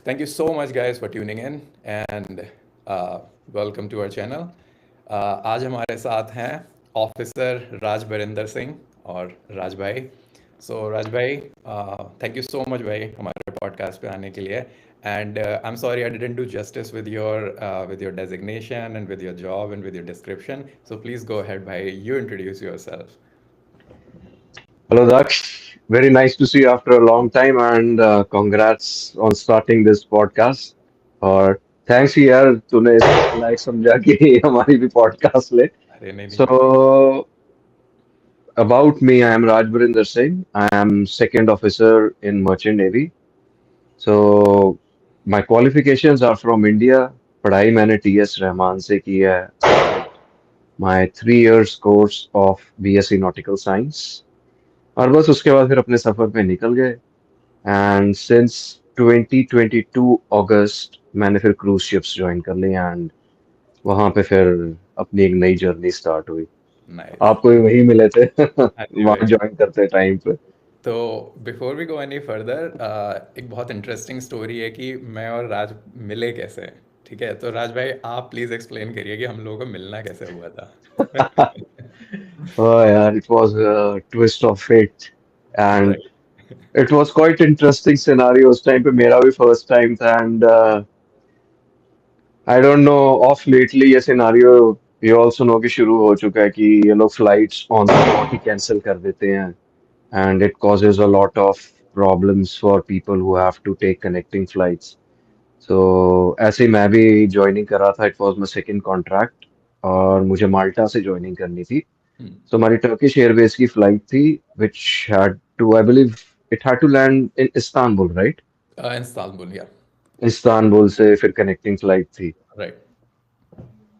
Thank you so much, guys, for tuning in and welcome to our channel. आज हमारे साथ हैं officer राज बरिंदर सिंह और राज भाई. राज भाई, थैंक यू सो मच भाई हमारे पॉडकास्ट पे आने के लिए. And I'm sorry I didn't do justice with your designation and with your job and with your description. So please go ahead, bhai. You introduce yourself. Hello, Daksh. Very nice to see you after a long time, and congrats on starting this podcast. और thanks यार तूने इसको लायक समझा कि हमारी भी podcast ले. अरे नहीं नहीं. So about me, I am Rajbarinder Singh. I am second officer in Merchant Navy. So my qualifications are from India. पढ़ाई मैंने TS रहमान से की है. My 3 years course of BSc Nautical Science. और बस उसके बाद फिर अपने सफर पे निकल गए. एंड सिंस 2022 अगस्त मैंने फिर क्रूज शिप्स ज्वाइन कर ली एंड वहां पे फिर अपनी एक नई जर्नी स्टार्ट हुई. Nice. आपको भी वही मिले थे हाँ जी वहां भाई. ज्वाइन करते टाइम पे. तो before we go any further, एक बहुत इंटरेस्टिंग स्टोरी है कि मैं और राज मिले कैसे. ठीक है, तो राज भाई आप प्लीज़ एक्सप्लेन करिए कि हम लोगों को मिलना कैसे हुआ था. Oh यार, it was a twist of fate and right. it was quite interesting scenario. उस टाइम पे मेरा भी फर्स्ट टाइम था and I don't no of lately ये सिनारियो ये ऑल्सो नो कि शुरू हो चुका है कि ये लोग flights on spot he cancel कर देते हैं and it causes a lot of problems for people who have to take connecting flights. So ऐसे ही मैं भी ज्वाइनिंग कर रहा था. It was my second contract और मुझे माल्टा से ज्वाइनिंग करनी थी. तो हमारी टर्किश एयरवेज की फ्लाइट थी which had to I believe it had to land in Istanbul, right? इंस्तानबुल, या. इस्तांबुल से फिर कनेक्टिंग फ्लाइट थी. राइट.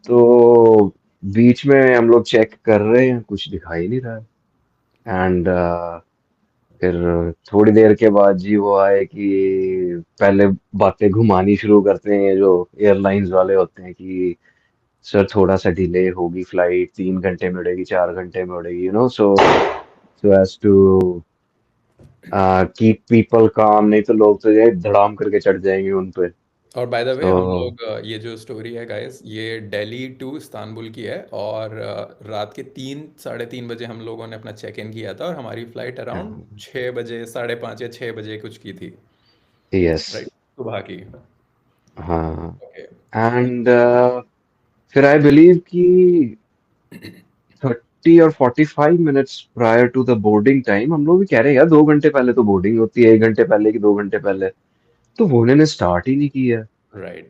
तो बीच में हम लोग चेक कर रहे हैं कुछ दिखाई नहीं रहा है एंड फिर थोड़ी देर के बाद जी वो आए कि पहले बातें घुमानी शुरू करते हैं जो एयरलाइंस वाले होते हैं कि सर थोड़ा सा डिले होगी फ्लाइट 3 घंटे में उड़ेगी 4 घंटे में उड़ेगी so as to keep people calm. नहीं तो लोग तो ये धड़ाम करके चढ़ जाएंगे उन पे. और बाय द वे सो हम लोग ये जो स्टोरी है गाइस, ये दिल्ली टू इस्तांबुल की है. और रात के 3 साढ़े 3 बजे हम लोगों ने अपना चेक इन किया था और हमारी फ्लाइट अराउंड 6 बजे, 5:30 या 6 बजे कुछ की थी. यस. राइट. सुबह की. हाँ. ओके. एंड फिर आई बिलीव कि 30 or 45 minutes prior to the boarding time हम लोग भी कह रहे हैं यार 2 घंटे पहले तो बोर्डिंग होती है. 1 घंटे पहले कि 2 घंटे पहले तो वो उन्होंने स्टार्ट ही नहीं किया. राइट.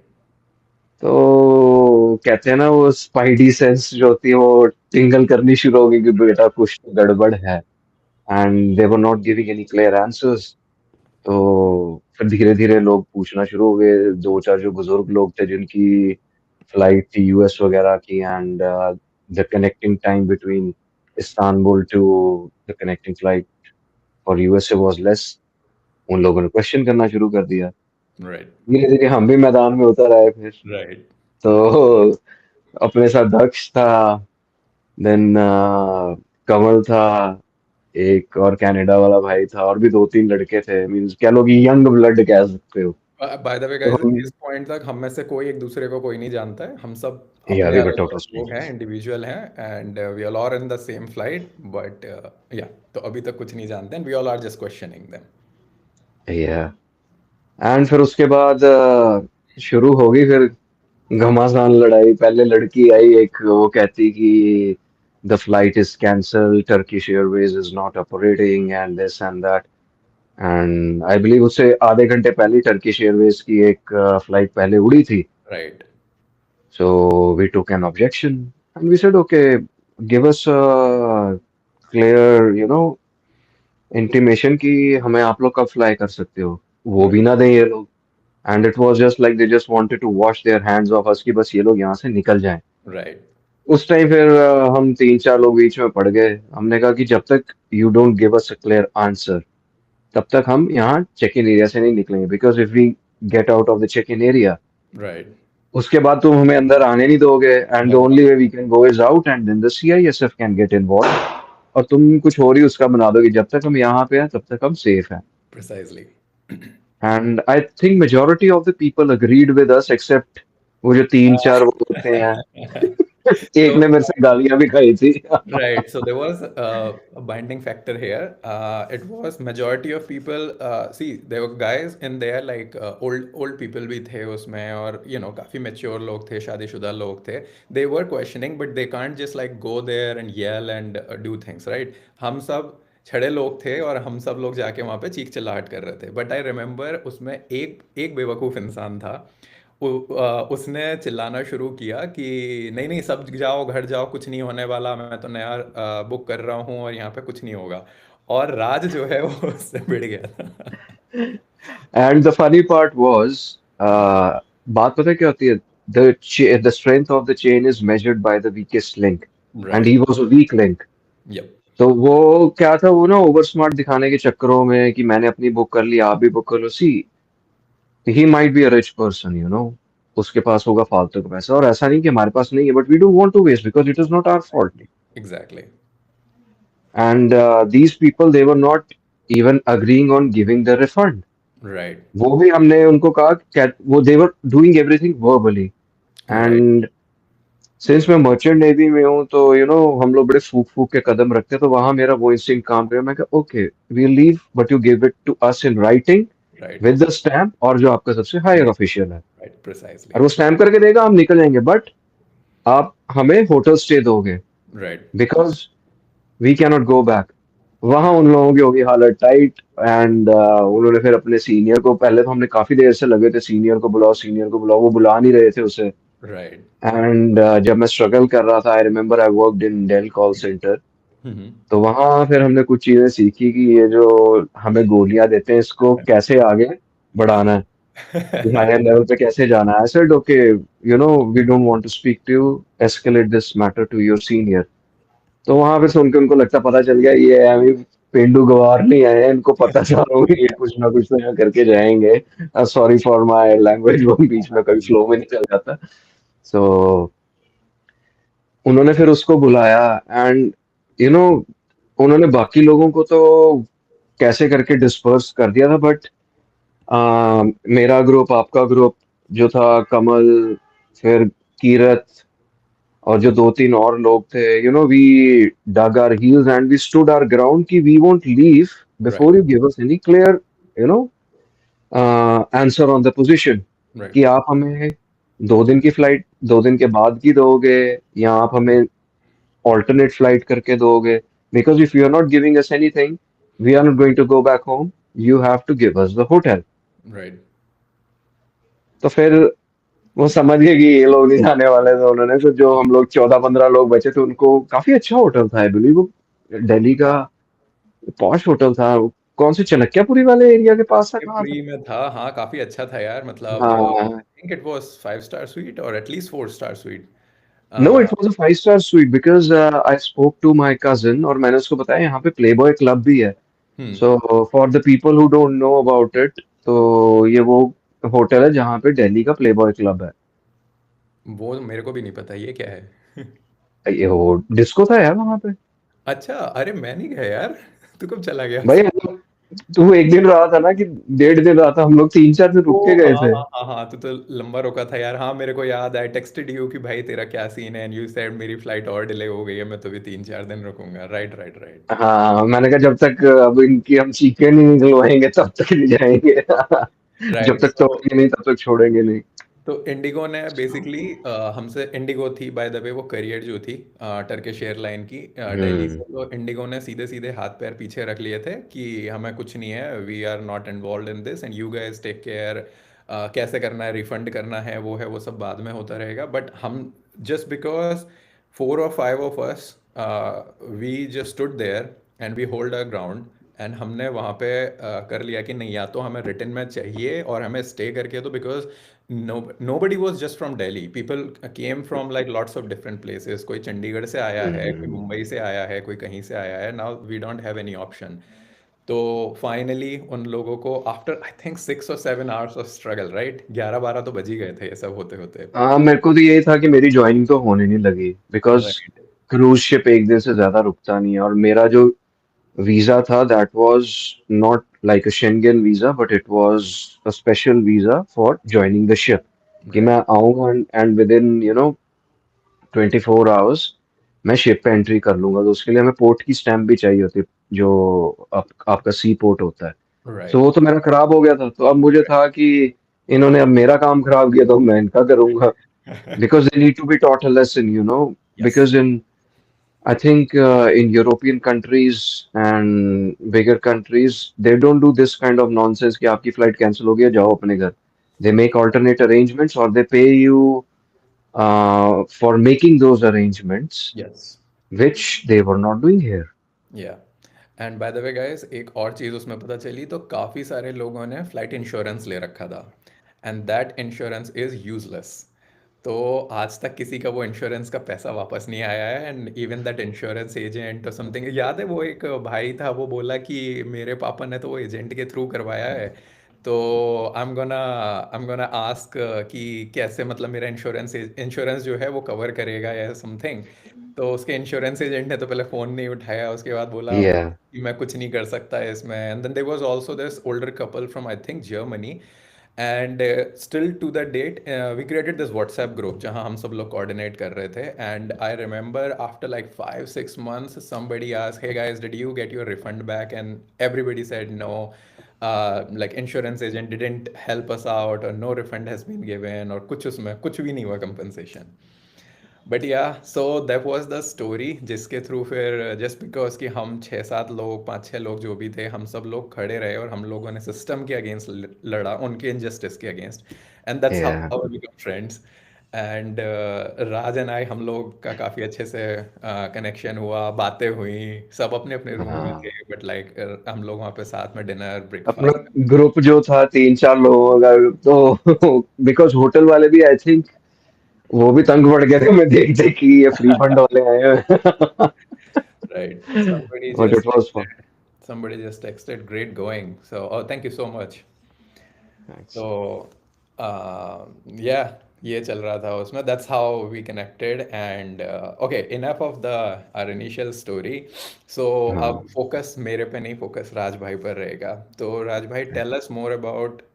तो कहते हैं ना वो स्पाइडी सेंस जो होती है वो टिंगल करनी शुरू होगी कि बेटा कुछ तो गड़बड़ है. And they were not giving any clear answers. तो फिर धीरे धीरे लोग पूछना शुरू हो गए. दो चार जो बुजुर्ग लोग थे जिनकी फ्लाइट थी यूएस वगैरह की and the connecting time between Istanbul to the connecting flight for USA was less. उन लोगों ने क्वेश्चन करना शुरू कर दिया. राइट. धीरे धीरे हम भी मैदान में उतर आए फिर. राइट. तो अपने साथ दक्ष था. देन कमल था. एक और कनाडा वाला भाई था और भी 2-3 लड़के थे. मींस कह लो कि यंग ब्लड कह सकते हो. बाय द वे तो गाइस, हम इस पॉइंट तक हम में से कोई एक दूसरे को कोई नहीं जानता है. हम सब या अपने वी वर अलग टोटल अलग लोग हैं, स्ट्रेंजर्स. इंडिविजुअल हैं. And we all are in the same flight. But ya, तो अभी तक कुछ नहीं जानते हैं. We all are just questioning them. Ya. And फिर उसके बाद शुरू हो गई फिर घमासान लड़ाई. पहले लड़की आई एक वो कहती कि the flight is cancel Turkish Airways is not operating and this and that. And I believe उससे आधे घंटे पहले टर्किश एयरवेज की एक फ्लाइट पहले उड़ी थी. Right. So we took an objection and we said, okay, give us a clear, intimation कि हमें आप लोग कब fly कर सकते हो. वो भी ना दें ये लोग. And it was just like they just wanted to wash their hands off us कि बस ये लोग यहाँ से निकल जाएं. राइट. उस टाइम फिर हम 3-4 लोग बीच में पड़ गए. हमने कहा कि जब तक you don't give us a clear answer, तब तक हम यहाँ check in area से नहीं निकलेंगे. Because if we get out of the check in area, right. उसके बाद तुम हमें अंदर आने नहीं दोगे and the only way we can go is out and then the CISF can get involve. और तुम कुछ और ही उसका बना दोगे. जब तक हम यहाँ पे हैं तब तक हम सेफ हैं. Precisely. And I think majority of the people agreed with us except वो जो तीन चार वो होते हैं एक So ने मेरे से गालियां भी खाई थी right, so there was a binding factor here. It was majority of people. See, there were guys in there like old people भी थे उसमें और काफी mature लोग थे, शादीशुदा लोग थे. They were questioning, but they can't just like go there and yell and do things, right? हम सब छड़े लोग थे और हम सब लोग जाके वहाँ पे चीख चिल्लाहट कर रहे थे. But I remember उसमें एक एक बेवकूफ़ इंसान था. उसने चिल्लाना शुरू किया कि नहीं नहीं सब जाओ घर जाओ कुछ नहीं होने वाला मैं तो नया बुक कर रहा हूँ और यहाँ पे कुछ नहीं होगा और राज जो है वो उससे भिड़ गया था and the funny part was बात पता है क्या होती है the strength of the chain is measured by the weakest link and right he was a weak link yup तो वो क्या था वो ना ओवर स्मार्ट दिखाने के चक्करों में कि मैंने अपनी बुक कर ली आप भी बुक कर लो see he might be a rich person उसके पास होगा फालतू का पैसा और ऐसा नहीं कि हमारे पास नहीं है but we don't want to waste because it is not our fault exactly and these people they were not even agreeing on giving the refund right वो भी हमने उनको कहा वो they were doing everything verbally right and since मैं merchant navy में हूँ तो हम लोग बड़े फूक फूक के कदम रखते हैं तो वहां मेरा वो इंस्टिंक्ट काम किया मैं कहा okay we leave but you give it to us in writing right with the stamp और जो आपका सबसे हायर ऑफिशियल है राइट प्रिसाइसली और वो स्टैम्प करके देगा हम निकल जाएंगे बट आप हमें होटल स्टे दोगे right because we cannot go back वहां उन लोगों की होगी हालत टाइट एंड उन्होंने फिर अपने सीनियर को पहले तो हमने काफी देर से लगे थे सीनियर को बुलाओ वो बुला नहीं रहे थे उसे राइट एंड जब मैं स्ट्रगल कर रहा था I remember I worked in Dell call centre hmm तो वहां फिर हमने कुछ चीजें सीखी कि ये जो हमें गोलियां देते हैं इसको कैसे आगे बढ़ाना है कि हायर लेवल पे कैसे जाना है I said okay we don't want to speak to you escalate this matter to your senior तो वहां पे सुन के उनको लगता पता चल गया ये अभी पेंडू गवार नहीं आए हैं इनको पता चला होगा ये कुछ ना कुछ तो यहाँ करके जाएंगे सॉरी फॉर माय लैंग्वेज वो बीच में कभी फ्लो में निकल जाता सो उन्होंने फिर उसको बुलाया एंड यू नो उन्होंने बाकी लोगों को तो कैसे करके डिस्पर्स कर दिया था बट मेरा ग्रुप आपका ग्रुप जो था कमल फिर कीरत और जो दो तीन और लोग थे we dug our heels and we stood our ground कि we won't leave before right you give us any clear you know answer on the position right कि आप हमें 2 दिन की फ्लाइट 2 दिन के बाद की दोगे या आप हमें alternate फ्लाइट करके दोगे because if you are not giving us anything we are not going to go back home you have to give us the hotel right तो फिर वो समझ गए कि ये लोग नहीं जाने वाले थे उन्होंने फिर जो हम लोग 14-15 लोग बचे थे उनको काफी अच्छा होटल था आई बिलीव वो दिल्ली का पॉश होटल था कौन से चनक्यापुरी वाले एरिया के पास था ये कहाँ था फ्री में था हाँ काफी अच्छा था यार मतलब हाँ I think it was 5 star suite और at least 4 star suite no it was a 5 star suite because I spoke to my cousin और मैंने उसको बताया यहाँ पे प्लेबॉय क्लब भी है hmm so for the people who don't know about it तो ये वो होटल है जहाँ पे दिल्ली का प्लेबॉय क्लब है वो मेरे को भी नहीं पता ये क्या है ये वो डिस्को था यार वहाँ पे अच्छा अरे मैं नहीं गया यार तू कब चला गया भाई तू एक दिन रहा था ना कि 1.5 दिन रहा था हम लोग 3-4 दिन ओ रुक के हाँ गए थे हाँ हाँ हाँ तू तो लंबा रुका था यार हाँ मेरे को याद है टेक्स्टेड यू कि भाई तेरा क्या सीन है एंड यू सेड मेरी फ्लाइट और डिले हो गई है मैं तो भी 3-4 दिन रुकूंगा राइट राइट राइट हाँ मैंने कहा जब तक अब इनकी हम चीखें नहीं निकलवाएंगे तब तक नहीं जाएंगे जब राइट तक छोड़ेंगे नहीं तब तक छोड़ेंगे नहीं तो इंडिगो ने बेसिकली हमसे इंडिगो थी बाय द वे वो करियर जो थी टर्किश एयरलाइन की दिल्ली हम्म से तो इंडिगो ने सीधे सीधे हाथ पैर पीछे रख लिए थे कि हमें कुछ नहीं है we are not involve in this and you guys take care कैसे करना है रिफंड करना है वो सब बाद में होता रहेगा बट हम just because 4 or 5 of us we just stood there and we hold a ground and हमने वहाँ पे कर लिया कि नहीं या तो हमें रिटर्न में चाहिए और हमें स्टे करके तो because nobody was just from Delhi. People came from like lots of different places. कोई चंडीगढ़ से आया है, कोई हम्म। मुंबई से आया है, कोई कहीं से आया है. Now we don't have any option. तो फाइनली उन लोगों को after I think 6 or 7 hours of struggle right 11-12 तो बज ही गए थे ये सब होते होते हाँ मेरे को तो यही था कि मेरी ज्वाइनिंग तो होने नहीं लगी बिकॉज राइट क्रूज शिप एक दिन से ज्यादा रुकता नहीं है और मेरा जो visa था that was not like a Schengen visa, but it was a special visa for joining the ship. कि Right. मैं आऊंगा and within 24 hours मैं शिप पे एंट्री कर लूंगा, तो उसके लिए हमें पोर्ट की स्टैम्प भी चाहिए होती है, जो आपका सी पोर्ट होता है। सो Right. वो तो मेरा खराब हो गया था, तो अब मुझे था कि इन्होंने अब मेरा काम खराब किया तो मैं इनका करूंगा, because they need to be taught a lesson. Yes. Because I think in European countries and bigger countries, they don't do this kind of nonsense कि आपकी फ्लाइट कैंसिल हो गया जाओ अपने घर. They make alternate arrangements or they pay you for making those arrangements, Yes. which they were not doing here. या and by the way guys, एक और चीज़ उसमें पता चली, तो काफ़ी सारे लोगों ने फ्लाइट इंश्योरेंस ले रखा था and that insurance is useless. तो आज तक किसी का वो इंश्योरेंस का पैसा वापस नहीं आया है, and even that insurance agent और समथिंग, याद है वो एक भाई था, वो बोला कि मेरे पापा ने तो वो एजेंट के थ्रू करवाया है, तो आई एम गोना आस्क कि कैसे, मतलब मेरा इंश्योरेंस जो है वो कवर करेगा या समथिंग। तो उसके इंश्योरेंस एजेंट ने तो पहले फ़ोन नहीं उठाया, उसके बाद बोला Yeah, कि मैं कुछ नहीं कर सकता इसमें। And then there was also this older couple from I think Germany, and still to the date we created this WhatsApp group जहाँ हम सब लोग कोऑर्डिनेट कर रहे थे। And I remember after like 5-6 months somebody asked, hey guys, did you get your refund back? And everybody said no, like insurance agent didn't help us out, or no refund has been given, और कुछ उसमें कुछ भी नहीं हुआ compensation। But या सो that was the story जिसके through फिर जस्ट बिकॉज कि हम 6-7 लोग, 5-6 लोग जो भी थे, हम सब लोग खड़े रहे और हम लोगों ने सिस्टम के अगेंस्ट लड़ा, उनके इनजस्टिस के against, and that's how yeah. How we become friends. And Raj and I, हम लोग का काफ़ी अच्छे से कनेक्शन हुआ, बातें हुई, सब अपने अपने रूम में थे, हाँ. बट लाइक हम लोग वहाँ पे साथ में डिनर अपना ब्रेकफास्ट। ग्रुप जो था 3-4 लोगों का, तो बिकॉज होटल वाले भी आई थिंक वो भी तंग पड़ गए थे, मैं देख देख कि ये फ्री फंड वाले आए हैं. Right. Somebody But it just was fun. texted. Somebody just texted, great going. So, oh, thank you so much. Thanks. So, yeah, ये चल रहा था उसमें. That's how we connected. And okay, enough of the our initial story. So, अब हाँ. focus मेरे पे नहीं, focus राज भाई पर रहेगा. तो राज भाई, tell us more about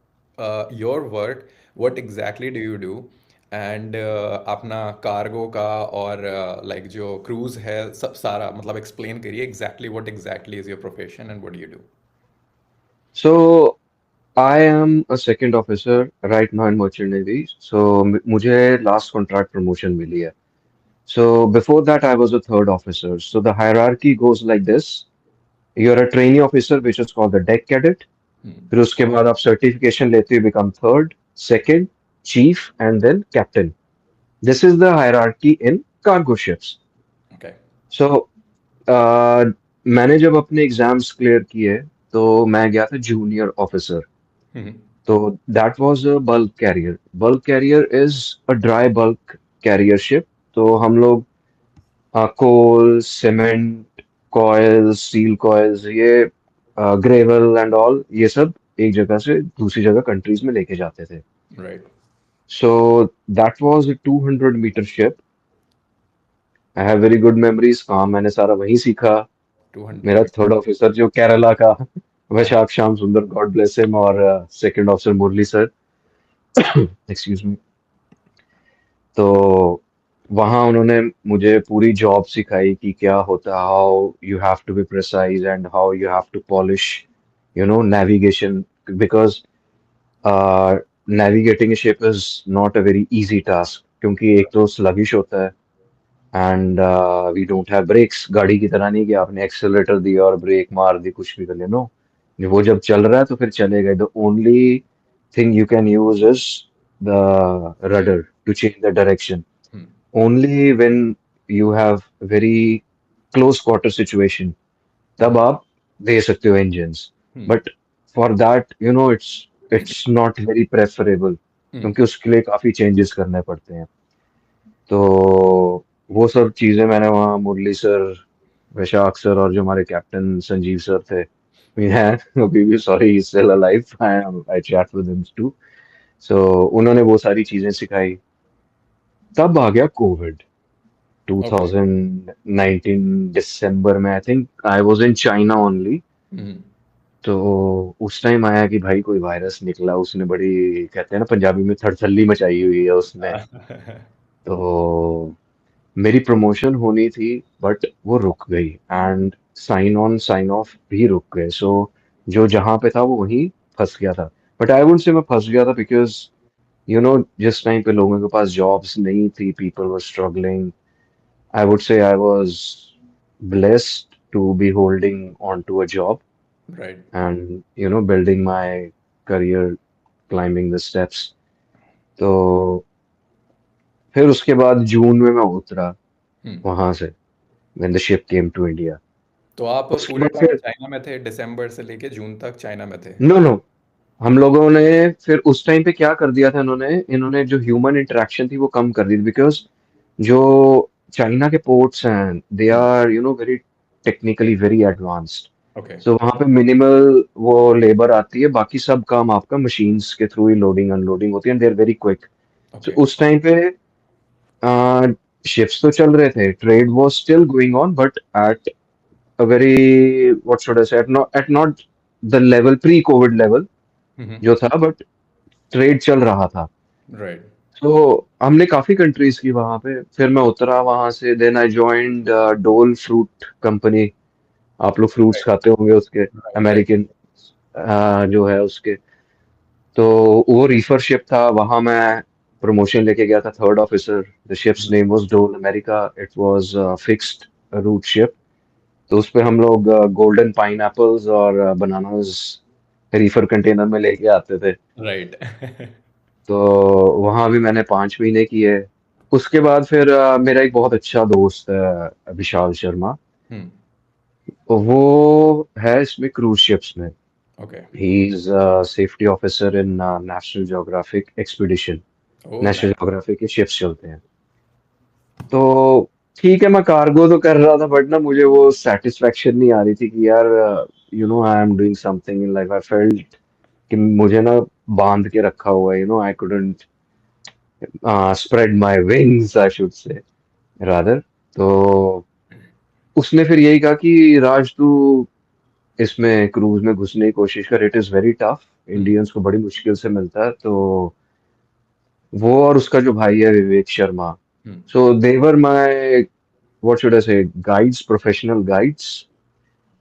your work. What exactly do you do? And अपना कार्गो का और लाइक जो क्रूज है, सब सारा मतलब एक्सप्लेन करिए exactly what exactly is your profession and what do you do. So I am a second officer right now in Merchant Navy. So मुझे last contract promotion मिली है. So before that I was a third officer. So the hierarchy goes like this. You're a trainee officer, which is called the deck cadet. फिर उसके बाद आप certification लेते हो, become third, second, chief, and then captain. This is the hierarchy in cargo ships. Okay. So मैंने जब अपने exams clear किए तो मैं गया था जूनियर ऑफिसर. तो that was a bulk carrier. Bulk carrier is a dry bulk carrier ship. तो हम लोग कोल, सीमेंट, कॉयल्स, स्टील कॉयल्स, ये ग्रेवल एंड ऑल, ये सब एक जगह से दूसरी जगह कंट्रीज में लेके जाते थे. Right. So that was a 200 meter ship. I have very good memories. काम मैंने सारा वहीं सीखा. 200 मेरा मीटर। थर्ड ऑफिसर जो केरला का, हाँ। वैशाख श्याम सुंदर, गॉड ब्लेस हिम, और सेकंड ऑफिसर मुरली सर, एक्सक्यूज मी. तो वहाँ उन्होंने मुझे पूरी जॉब सिखाई कि क्या होता है, how you have to be precise and how you have to polish navigation. Because navigating a ship is not a very easy task, क्योंकि एक तो sluggish होता है and we don't have brakes. गाड़ी की तरह नहीं कि आपने एक्सेलरेटर दिया और ब्रेक मार दी, कुछ भी कर लिया. नो, वो जब चल रहा है तो फिर चलेगा. The only thing you can use is the rudder to change the direction. Only when you have very close quarter situation, तब आप दे सकते हो engines. But for that it's not very preferable, क्योंकि उसके लिए काफी चेंजेस करने पड़ते हैं. तो वो सब चीजें मैंने वहाँ मुरली सर, वैशाख सर, और जो हमारे कैप्टन संजीव सर थे, मैं अभी भी, sorry, still alive, I chat with him too. So उन्होंने वो सारी चीजें सिखाई. तब आ गया कोविड. Okay. 2019 दिसंबर में, I think I was in China only. Hmm. तो उस टाइम आया कि भाई कोई वायरस निकला, उसने बड़ी, कहते हैं ना पंजाबी में, थड़थल्ली मचाई हुई है उसने। तो मेरी प्रमोशन होनी थी, बट वो रुक गई, and sign on sign off भी रुक गए। सो जो जहां पे था वो वहीं फंस गया था। बट आई वुड से मैं फंस गया था बिकॉज जिस टाइम पे लोगों के पास जॉब्स नहीं थी, people were struggling, I would से I was blessed to be holding on to a job Right. and building my career, climbing the steps. तो फिर उसके बाद जून में मैं उतरा Hmm. वहां से, when the ship came to India। तो आप उसके पूरे बाद टाइम फिर, चाइना में थे, दिसंबर से लेके जून तक चाइना में थे? नो नो, हम लोगों ने फिर उस टाइम पे क्या कर दिया था, इन्होंने जो ह्यूमन इंटरेक्शन थी वो कम कर दी थी, बिकॉज जो चाइना के पोर्ट्स हैं, they Hmm. Are very technically very advanced. Okay. So वहां पे मिनिमल वो लेबर आती है, बाकी सब काम आपका मशीन्स के थ्रू ही लोडिंग अनलोडिंग होती है, they are very quick. So Okay. उस टाइम पे शिफ्ट्स तो चल रहे थे, trade was still going on, but at a very, what should I say, at not the level, pre covid level Hmm. जो था, बट ट्रेड चल रहा था। Right. तो हमने काफी कंट्रीज की वहां पे, फिर मैं उतरा वहां से, देन आई जॉइंड डोल फ्रूट कंपनी। आप लोग फ्रूट्स Right. खाते होंगे उसके, Right. Right. अमेरिकन जो है उसके। तो वो रीफर शिप था, वहां मैं प्रमोशन लेके गया था, third officer. The ships Hmm. Name was Dole America, it was fixed route ship. तो उस पे हम लोग गोल्डन पाइन एप्पल्स और बनानास रीफर कंटेनर में लेके आते थे। Right. तो वहां भी मैंने 5 महीने किए। उसके बाद फिर मेरा एक बहुत अच्छा दोस्त है, विशाल शर्मा। Hmm. वो है इसमें क्रूज शिप्स में, Okay. He is safety officer in national geographic expedition. Oh, national nice. Geographic के शिप्स चलते हैं। तो ठीक है, मैं कार्गो तो कर रहा था, बट ना मुझे वो सेटिस्फेक्शन नहीं आ रही थी कि यार I am doing something in life. I felt कि मुझे ना बांध के रखा हुआ है, I couldn't spread my wings, I should say rather. तो उसने फिर यही कहा कि राज, तू इसमें क्रूज में घुसने की कोशिश कर, it is very tough, Hmm. Indians को बड़ी मुश्किल से मिलता है। तो वो और उसका जो भाई है Vivek Sharma, Hmm. So they were my, what should I say, guides, professional guides.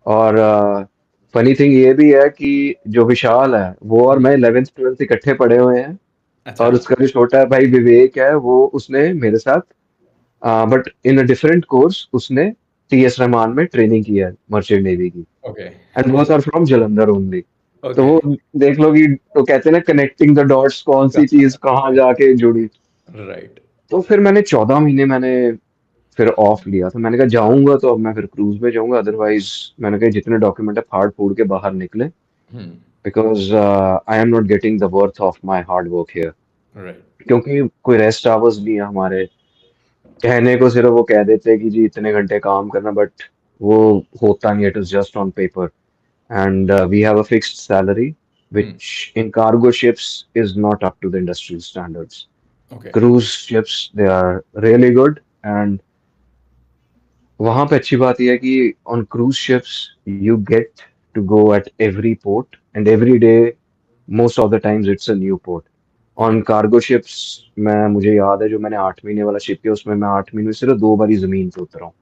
और फनी थिंग ये भी है कि जो विशाल है वो और Hmm. मैं 11th 12th इकट्ठे पढ़े हुए हैं। अच्छा। और उसका जो छोटा भाई विवेक है, वो उसने मेरे साथ, but in a different course, उसने टीएस रहमान में ट्रेनिंग की है मर्चेंट नेवी की। Okay. And both are from Jalandhar only. तो ओके। वो देख लो कि, तो कहते हैं ना, कनेक्टिंग द डॉट्स, कौन सी चीज कहाँ जाके जुड़ी। राइट। तो फिर मैंने 14 महीने मैंने फिर ऑफ लिया था। मैंने कहा जाऊंगा तो अब मैं फिर क्रूज में जाऊंगा, अदरवाइज मैंने कहा जितने डॉक्यूमेंट है फाड़ फूड़ के बाहर निकले, hmm. Because I am not getting the worth of my hard work here. Right. क्योंकि कोई रेस्ट आवर्स नहीं है हमारे। कहने को सिर्फ वो कह देते हैं कि जी इतने घंटे काम करना, बट वो होता नहीं, it is just on paper. And we have a fixed salary hmm. which in cargo ships is not up to the industrial standards. Okay. Cruise ships, they are really good, and वहां पे अच्छी बात यह है कि on cruise ships you get to go at every port, and every day, most of the times it's a new port. Okay. On cargo ships, मैं मुझे याद है जो मैंने 8 महीने वाला शिप किया, उसमें मैं 8 महीने में सिर्फ 2 बार ही जमीन पे उतरा हूँ।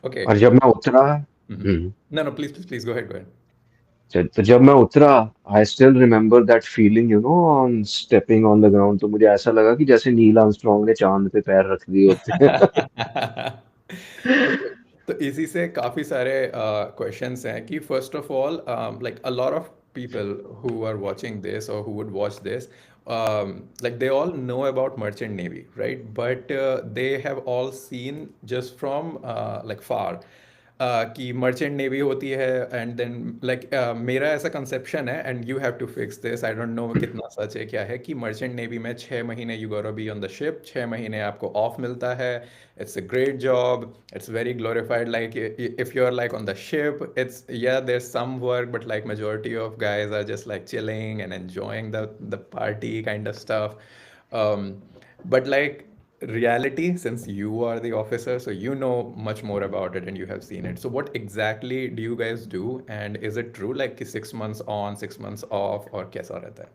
ओके। और जब मैं उतरा, no no, please please please go head, go head. तो जब मैं उतरा, I still remember that feeling, on stepping on the ground. तो मुझे ऐसा लगा कि जैसे नील आर्मस्ट्रांग ने चांद पे पैर रख दिए होते हैं। ओके। तो इसी से काफ़ी सारे क्वेश्चंस हैं कि first of all, like a lot of people who are watching this or who would watch this, like they all know about merchant navy, right? But they have all seen just from like far, कि merchant navy होती है, and then like मेरा ऐसा conception है, and you have to fix this, I don't know कितना सच है क्या है, कि मर्चेंट नेवी में 6 महीने यू गोटा बी ऑन द शिप, 6 महीने आपको ऑफ मिलता है, it's a great job, it's very glorified, like if you are like on the ship, it's yeah there some work, but like majority of guys are just like chilling and enjoying the party kind of stuff. um, but like reality, since you are the officer, so you know much more about it and you have seen it. So what exactly do you guys do? And is it true like कि 6 months on, 6 months off, or कैसा रहता है?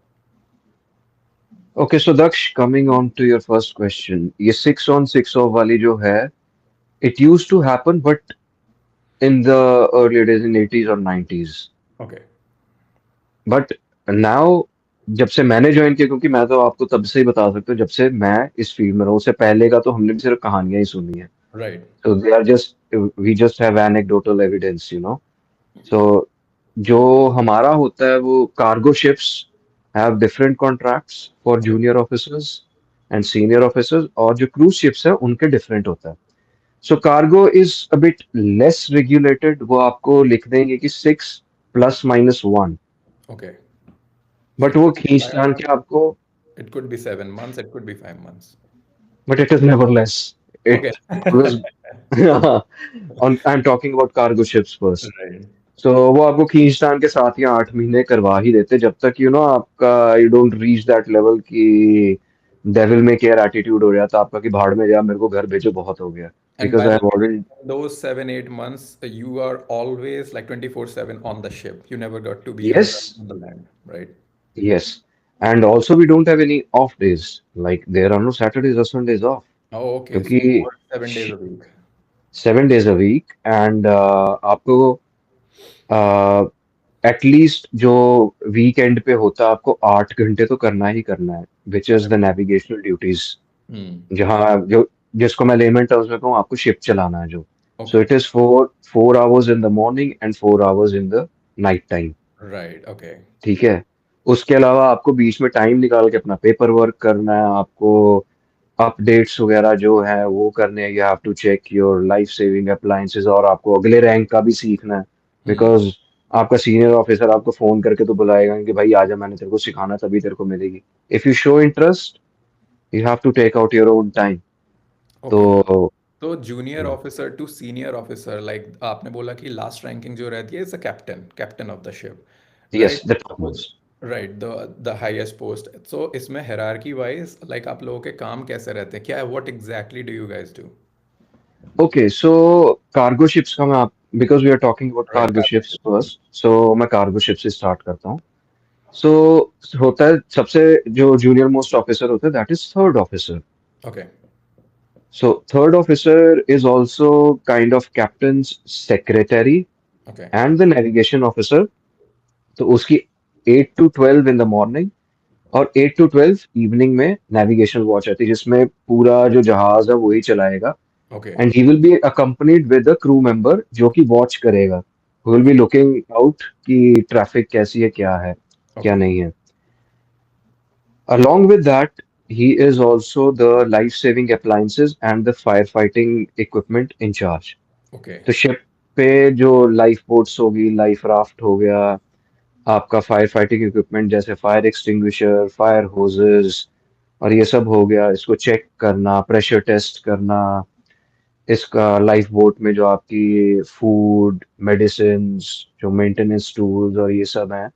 Okay, so Daksh, coming on to your first question, ये 6 on 6 off वाली जो है, it used to happen, but in the earlier days in 80s or 90s. Okay. But now जब से मैंने ज्वाइन किया, क्योंकि मैं तो आपको तब से ही बता सकता हूँ जब से मैं इस फील्ड में रहा हूँ, उससे पहले का तो हमने भी सिर्फ कहानियां ही सुनी है. Right. So they are just we just have anecdotal evidence, you know. So जो हमारा होता है वो cargo ships have different contracts for Okay. junior officers and senior officers, और जो क्रूज शिप्स है उनके डिफरेंट होता है. So cargo is a bit less regulated, वो आपको लिख देंगे कि 6 ± 1, Okay. So बट it वो could be खींच five तान months, के आपको. it could be 7 months, it could be 5 months. But it is never less. Okay. It always. On I'm talking about cargo ships first. Right. So वो आपको खींचतान के 7 या 8 महीने करवा ही देते जब तक आपका you don't reach that level कि डेविल में केयर एटीट्यूड हो जाता आपका कि भाड़ में जा, मेरे को घर भेजो, बहुत हो गया. And because by I the have way, already. those 7, 8 months, you are always like 24/7 on the ship. You never got to be yes. on the land, right? Yes. And also we don't have any off days, like there are no Saturdays और Sundays off. Oh, okay. So क्योंकि you work 7 days a week. 7 days a week, and आपको at least जो weekend पे होता है आपको 8 घंटे तो करना ही करना है, which is the navigational duties. Hmm. जहाँ जो जिसको मैं लेमन टर्म्स में कहूँ, आपको शिप चलाना है जो. सो Okay. It is four hours in the morning and 4 hours in the night time. Right. Okay. ठीक है. उसके अलावा आपको बीच में टाइम निकाल के अपना पेपर वर्क करना है, आपको अपडेट्स वगैरह जो है वो करने हैं. You have to check your life saving appliances, और आपको अगले रैंक का भी सीखना है. Hmm. बिकॉज आपका सीनियर ऑफिसर आपको फोन करके तो बुलाएगा कि भाई आजा, मैंने तेरे को सिखाना, तभी तेरे को मिलेगी. If you show interest, you have to take out your own time. Okay. तो तो junior officer to senior officer, like आपने बोला कि लास्ट रैंकिंग जो रहती है is the captain of the ship, yes, right? The topmost. Right, the highest post. So इसमें hierarchy wise like आप लोगों के काम कैसे रहते हैं, क्या, what exactly do you guys do? Okay, so cargo ships का मैं आप because we are talking about right, cargo cargo ships ship. First, so मैं कार्गो शिप से स्टार्ट करता हूँ. सो होता है सबसे जो जूनियर मोस्ट ऑफिसर होता है, that is third officer. Okay. So third officer is also kind of captain's secretary okay. and the navigation officer. तो उसकी 8 to 12 इन द मॉर्निंग और 8 to 12 इवनिंग में नेविगेशन वॉच आती है, जिसमें पूरा जो जहाज है वही चलाएगा. Okay. And he will be accompanied with the crew member जो कि वॉच करेगा. Will be okay. Looking out कि ट्रैफिक कैसी है, क्या है, क्या ओके। नहीं है. Along with that, he is also the life-saving appliances and the firefighting equipment in charge. Okay. तो शिप पे जो लाइफ बोट्स होगी, लाइफ राफ्ट हो गया, आपका फायर फाइटिंग इक्विपमेंट जैसे फायर एक्सटिंग्विशर, फायर होजेस, और ये सब हो गया. इसको चेक करना, प्रेशर टेस्ट करना. इसका लाइफ बोट में जो आपकी फूड, मेडिसिन्स, जो मेंटेनेंस टूल्स और ये सब है,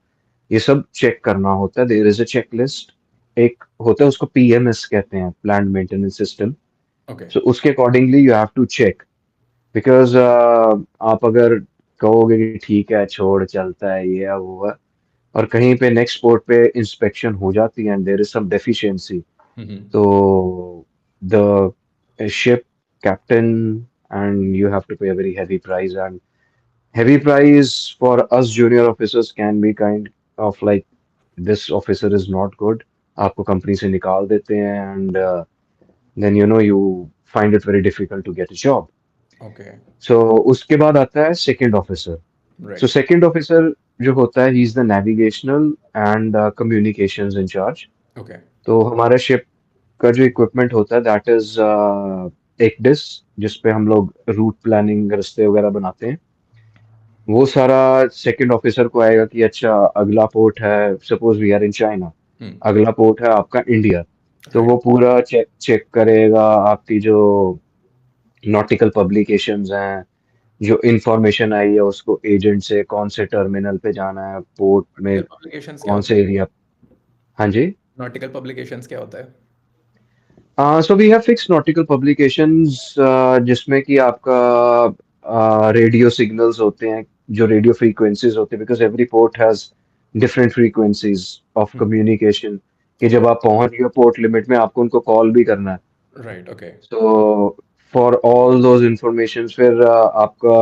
ये सब चेक करना होता है. There is a checklist. एक होता है, उसको पीएमएस कहते हैं, plant maintenance system. Okay. So उसके accordingly you have to check. Because आप अगर कहोगे कि ठीक है छोड़, चलता है, ये है वो है, और कहीं पे नेक्स्ट पोर्ट पे इंस्पेक्शन हो जाती है and there is some deficiency, hmm. तो the ship captain and you have to pay a very heavy price. And heavy price for us junior officers can be kind of like, this officer is not good, आपको company से निकाल देते हैं, and then you find it very difficult to get a job. Okay. So उसके बाद आता है second officer. सो right. Second officer जो होता है, he is the navigational and communications in charge. Okay. तो हमारा शिप का जो इक्विपमेंट होता है, दैट इज एक डिस्क जिसपे हम लोग रूट प्लानिंग, रास्ते वगैरह बनाते हैं. वो सारा सेकंड ऑफिसर को आएगा कि अच्छा अगला पोर्ट है, suppose we are in China, hmm. अगला पोर्ट है आपका इंडिया. तो राइट। वो पूरा चेक चेक करेगा आपकी जो नॉटिकल पब्लिकेशंस हैं, जो इंफॉर्मेशन आई है उसको एजेंट से, कौन से टर्मिनल पे जाना है, पोर्ट में पब्लिकेशंस क्या कौन होता से है? एरिया. हाँ जी. नॉटिकल पब्लिकेशंस क्या होता है? So we have fixed nautical publications जिसमें कि आपका रेडियो सिग्नल्स होते हैं, जो रेडियो फ्रीक्वेंसीज होते हैं, because every port has different frequencies of communication, कि जब आप पहुंच गए पोर्ट लिमिट में आपको उनको कॉल भी करना है. Right, okay. So for all those informations, फिर आपका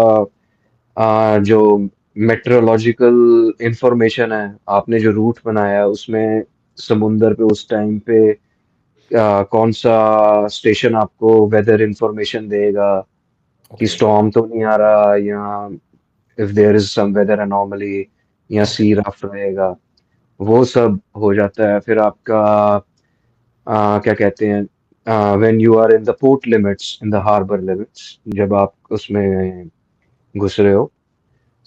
जो मेट्रोलॉजिकल इंफॉर्मेशन है, आपने जो रूट बनाया है उसमें समुंदर पे उस टाइम पे कौन सा स्टेशन आपको वेदर इंफॉर्मेशन देगा कि ओके। स्टॉर्म तो नहीं आ रहा, या if there is some weather anomaly, या सी रफ रहेगा, वो सब हो जाता है. फिर आपका क्या कहते हैं, when you are in the port limits, in the harbour limits, जब आप उसमें घुस रहे हो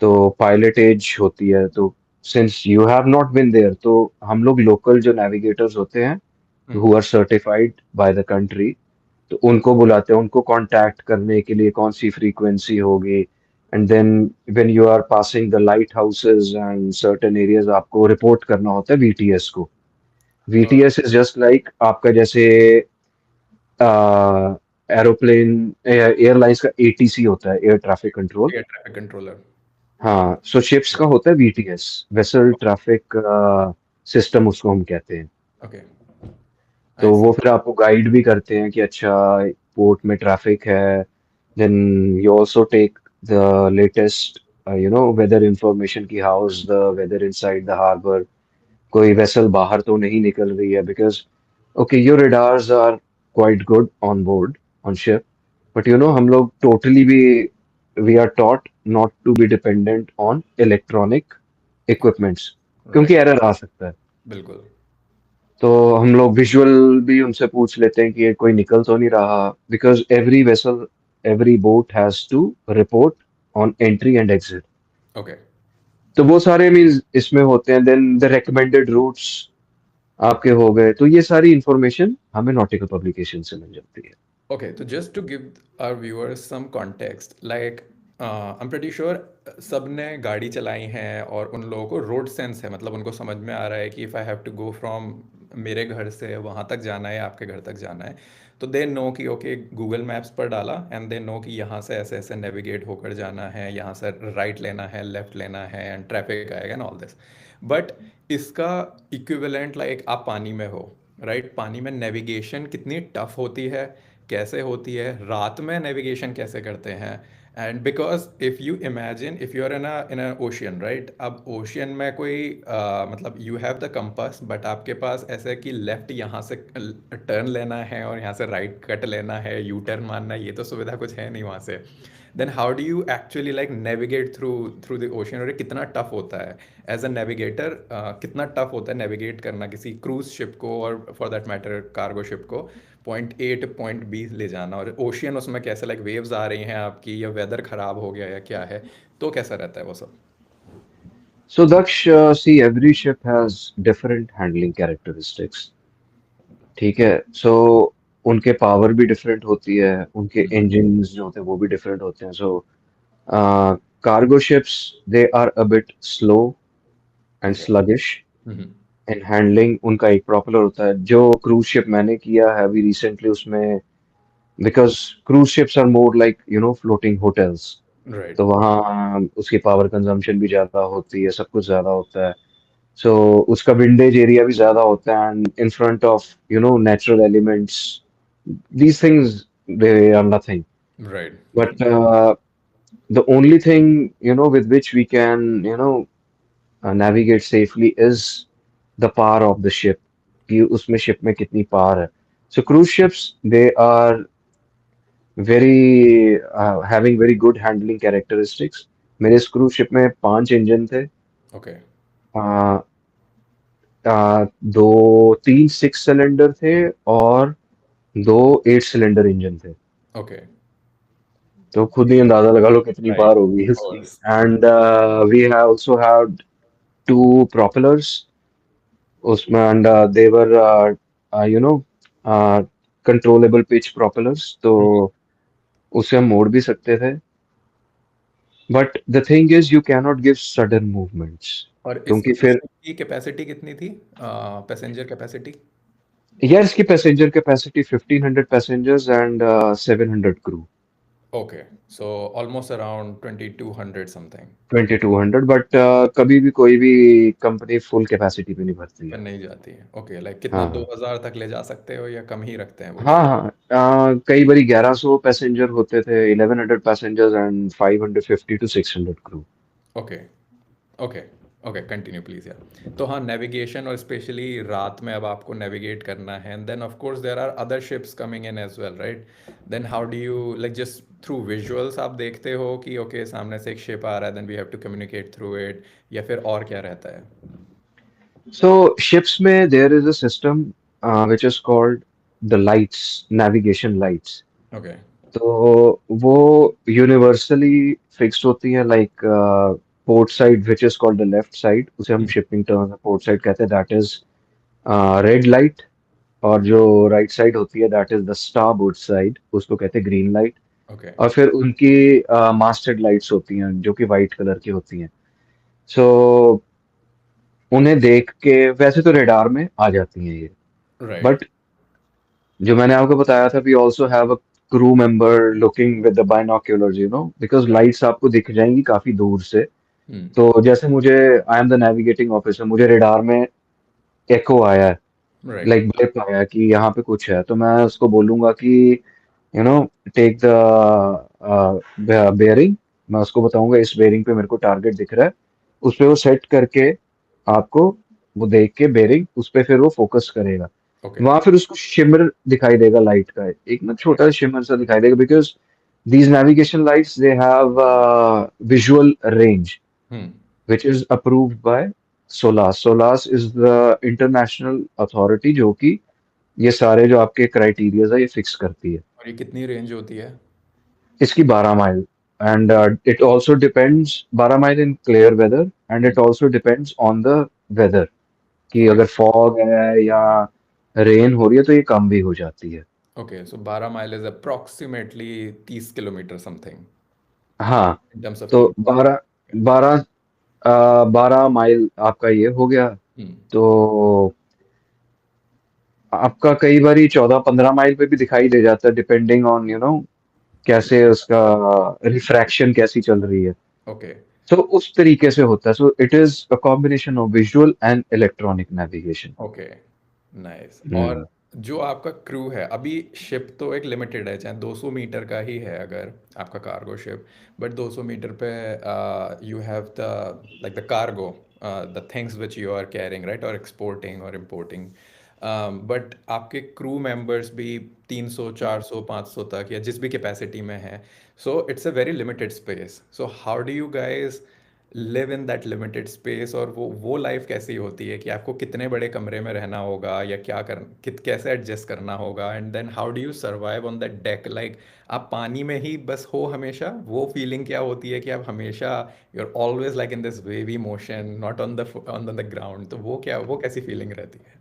तो पायलट एज होती है. तो since you have not been there, तो हम लोग लोकल जो नेविगेटर्स होते हैं who are certified by the country, तो उनको बुलाते हैं, उनको कांटेक्ट करने के लिए कौन सी फ्रीक्वेंसी होगी. And then when you are passing the light houses and certain areas, आपको रिपोर्ट करना होता है वीटीएस को. वीटीएस इज जस्ट लाइक आपका जैसे एरोप्लेन एयरलाइंस का एटीसी होता है, air traffic control. Air traffic controller. हाँ, सो शिप्स का होता है वीटीएस, वेसल ट्रैफिक सिस्टम उसको हम कहते हैं. ओके, तो आई सी। वो फिर आपको गाइड भी करते हैं कि अच्छा पोर्ट में ट्रैफिक है. Then you also take the latest weather information की how is the weather inside the harbour, कोई वेसल बाहर तो नहीं निकल रही है, because okay your radars are quite good on board on ship, but हम लोग टोटली भी we are taught not to be dependent on electronic equipments, क्योंकि राइट, एरर आ सकता है. बिल्कुल। तो हम लोग विजुअल भी उनसे पूछ लेते हैं कि ये कोई निकल तो नहीं रहा, because every vessel, every boat has to report on entry and exit. Okay, तो वो सारे मीन्स इसमें होते हैं. देन द रिकमेंडेड रूट्स आपके हो गए, तो ये सारी इंफॉर्मेशन हमें नॉटिकल पब्लिकेशन से मिल जाती है. okay, तो just to give our viewers some context, like I'm pretty sure सब ने गाड़ी चलाई है और उन लोगों को रोड सेंस है, मतलब उनको समझ में आ रहा है कि if I have to go from मेरे घर से वहाँ तक जाना है या आपके घर तक जाना है, तो दे नो कि ओके गूगल मैप्स पर डाला एंड दे नो कि यहाँ से ऐसे ऐसे नेविगेट होकर जाना है, यहाँ से राइट लेना है, लेफ्ट लेना है, एंड ट्रैफिक आएगा एंड ऑल दिस. बट इसका इक्विवेलेंट लाइक आप पानी में हो, राइट? पानी में नेविगेशन कितनी टफ होती है, कैसे होती है, रात में नेविगेशन कैसे करते हैं. And because if you imagine if you are in a ocean, right? अब ओशियन में कोई मतलब you have the compass, but आपके पास ऐसे कि लेफ्ट यहाँ से टर्न लेना है और यहाँ से राइट कट लेना है, यू टर्न मारना है, ये तो सुविधा कुछ है नहीं वहाँ से. Then how do you actually like navigate through through the ocean, और ये कितना टफ होता है एज अ नेविगेटर, कितना टफ होता है नेविगेट करना किसी क्रूज शिप को और for that matter cargo ship को point A two point B ले जाना, और ओशियन उसमें कैसे लाइक वेव्स आ रही हैं आपकी, या वेदर खराब हो गया या क्या है, तो कैसा रहता है वो सब? So Daksh, see, every ship has different handling characteristics. ठीक है. So उनके पावर भी डिफरेंट होती है, उनके इंजन्स जो होते हैं वो भी डिफरेंट होते हैं. So cargo ships, they are a bit slow and okay. sluggish hmm. In handling. उनका एक प्रॉपेलर होता है. जो क्रूज शिप मैंने किया है अभी रिसेंटली, उसमें because cruise ships are more like floating hotels, right. तो वहाँ उसकी पावर कंजम्पशन भी ज्यादा होती है, सब कुछ ज्यादा होता है. सो उसका विंडेज एरिया भी ज्यादा होता है, and in front of natural elements, these things, they are nothing. Right. But the only thing with which we can navigate safely is the power of the ship, कि उसमें शिप में कितनी power है. So cruise ships, they are very having very good handling characteristics. मेरे इस cruise ship में 5 engine थे. Okay. आ, दो 3 6 सिलेंडर थे और 2 8 सिलेंडर इंजन थे. ओके। तो खुद ही अंदाजा लगा लो कितनी राइट, पावर होगी ऑफ इसकी. Course. And we have also had 2 propellers उसमें, and there you know controllable pitch propellers, तो उसे हम मोड़ भी सकते थे. But the thing is you can not give sudden movements, और इस क्योंकि फिर की कैपेसिटी कितनी थी, पैसेंजर कैपेसिटी? यार इसकी passenger capacity 1500 passengers and 700 crew. Okay, so almost around 2200 something. 2200, but कभी भी कोई भी कंपनी फुल कैपेसिटी पे नहीं भरती पर है। नहीं जाती है, ओके, लाइक कितना, हाँ हाँ 2000 तक ले जा सकते हो या कम ही रखते हैं वो हाँ लोग? हाँ। कई बारी 1100 पैसेंजर होते थे, 1100 passengers and 550 to 600 crew. Okay, okay, okay, continue please यार। तो हाँ, नेविगेशन और स्पेशली रात में अब आपको नेविगेट करना है, and then of course there are other ships coming in as well, right? Then how do you like, just through visuals आप देखते हो कि ओके सामने से एक शिप आ रहा है, then we have to communicate through it, या फिर और क्या रहता है? सो शिप्स में there is a system which is called the lights, navigation lights. Okay. तो वो यूनिवर्सली फिक्स्ड होती है, like port side which is called the left side, उसे हम शिपिंग टर्म में पोर्ट साइड कहते हैं, दैट इज रेड लाइट। और जो राइट साइड होती है that is the starboard side, उसको कहते हैं ग्रीन लाइट। ओके। और फिर उनकी मास्टर्ड लाइट्स होती हैं जो कि वाइट कलर की होती हैं। सो उन्हें देख के वैसे तो रेडार में आ जाती हैं ये, राइट। बट जो मैंने आपको बताया था, we also have a crew member looking with the binoculars, you know, because right. Lights आपको दिख जाएंगी काफी दूर से। हम्म। तो जैसे मुझे, I am the navigating officer, मुझे रेडार में एको आया है, राइट। लाइक ब्लिप आया कि यहाँ पे कुछ है, तो मैं उसको बोलूंगा कि you know take the bearing. मैं उसको बताऊंगा इस बेयरिंग पे मेरे को टारगेट दिख रहा है, उस पे वो सेट करके आपको, वो देख के बेयरिंग उस पे फिर वो फोकस करेगा। ओके। वहां फिर उसको शिमर दिखाई देगा लाइट का, एक ना छोटा शिमर सा दिखाई देगा, because these navigation lights they have visual range hmm. which is approved by SOLAS. SOLAS is the international authority जो कि ये सारे जो आपके क्राइटेरियाज है ये फिक्स करती है। और ये कितनी रेंज होती है? इसकी 12 mile, and it also depends, 12 mile in clear weather, and it also depends on the weather, कि ओके। अगर फॉग है या रेन हो रही है तो ये कम भी हो जाती है। Okay, so 12 mile is approximately 30 kilometre something हाँ। इन टर्म्स ऑफ तो किलोमीटर। 12 12 माइल आपका ये हो गया। हम्म। तो आपका कई बारी 14-15 माइल पे भी दिखाई दे जाता है, डिपेंडिंग ऑन यू नो कैसे उसका रिफ्रैक्शन कैसी चल रही है। ओके। तो उस तरीके से होता है। So it is a combination of visual and electronic navigation. Okay, nice. और हम्म। जो आपका क्रू है अभी, शिप तो एक लिमिटेड है, चाहे 200 मीटर का ही है अगर आपका कार्गो शिप, बट 200 मीटर पे you have the like the cargo, the things which you are carrying, right, और एक्सपोर्टिंग और इम्पोर्टिंग, बट आपके क्रू मेंबर्स भी 300 400 500 तक या जिस भी कैपेसिटी में है, so it's a very limited space. So how do you guys live in that limited space? और वो लाइफ कैसी होती है कि आपको कितने बड़े कमरे में रहना होगा, या क्या कर कैसे एडजस्ट करना होगा, and then how do you survive on that deck? Like आप पानी में ही बस हो हमेशा, वो फीलिंग क्या होती है कि आप हमेशा you are always like in this wavy motion, not on the ground? तो वो क्या, वो कैसी फीलिंग रहती है?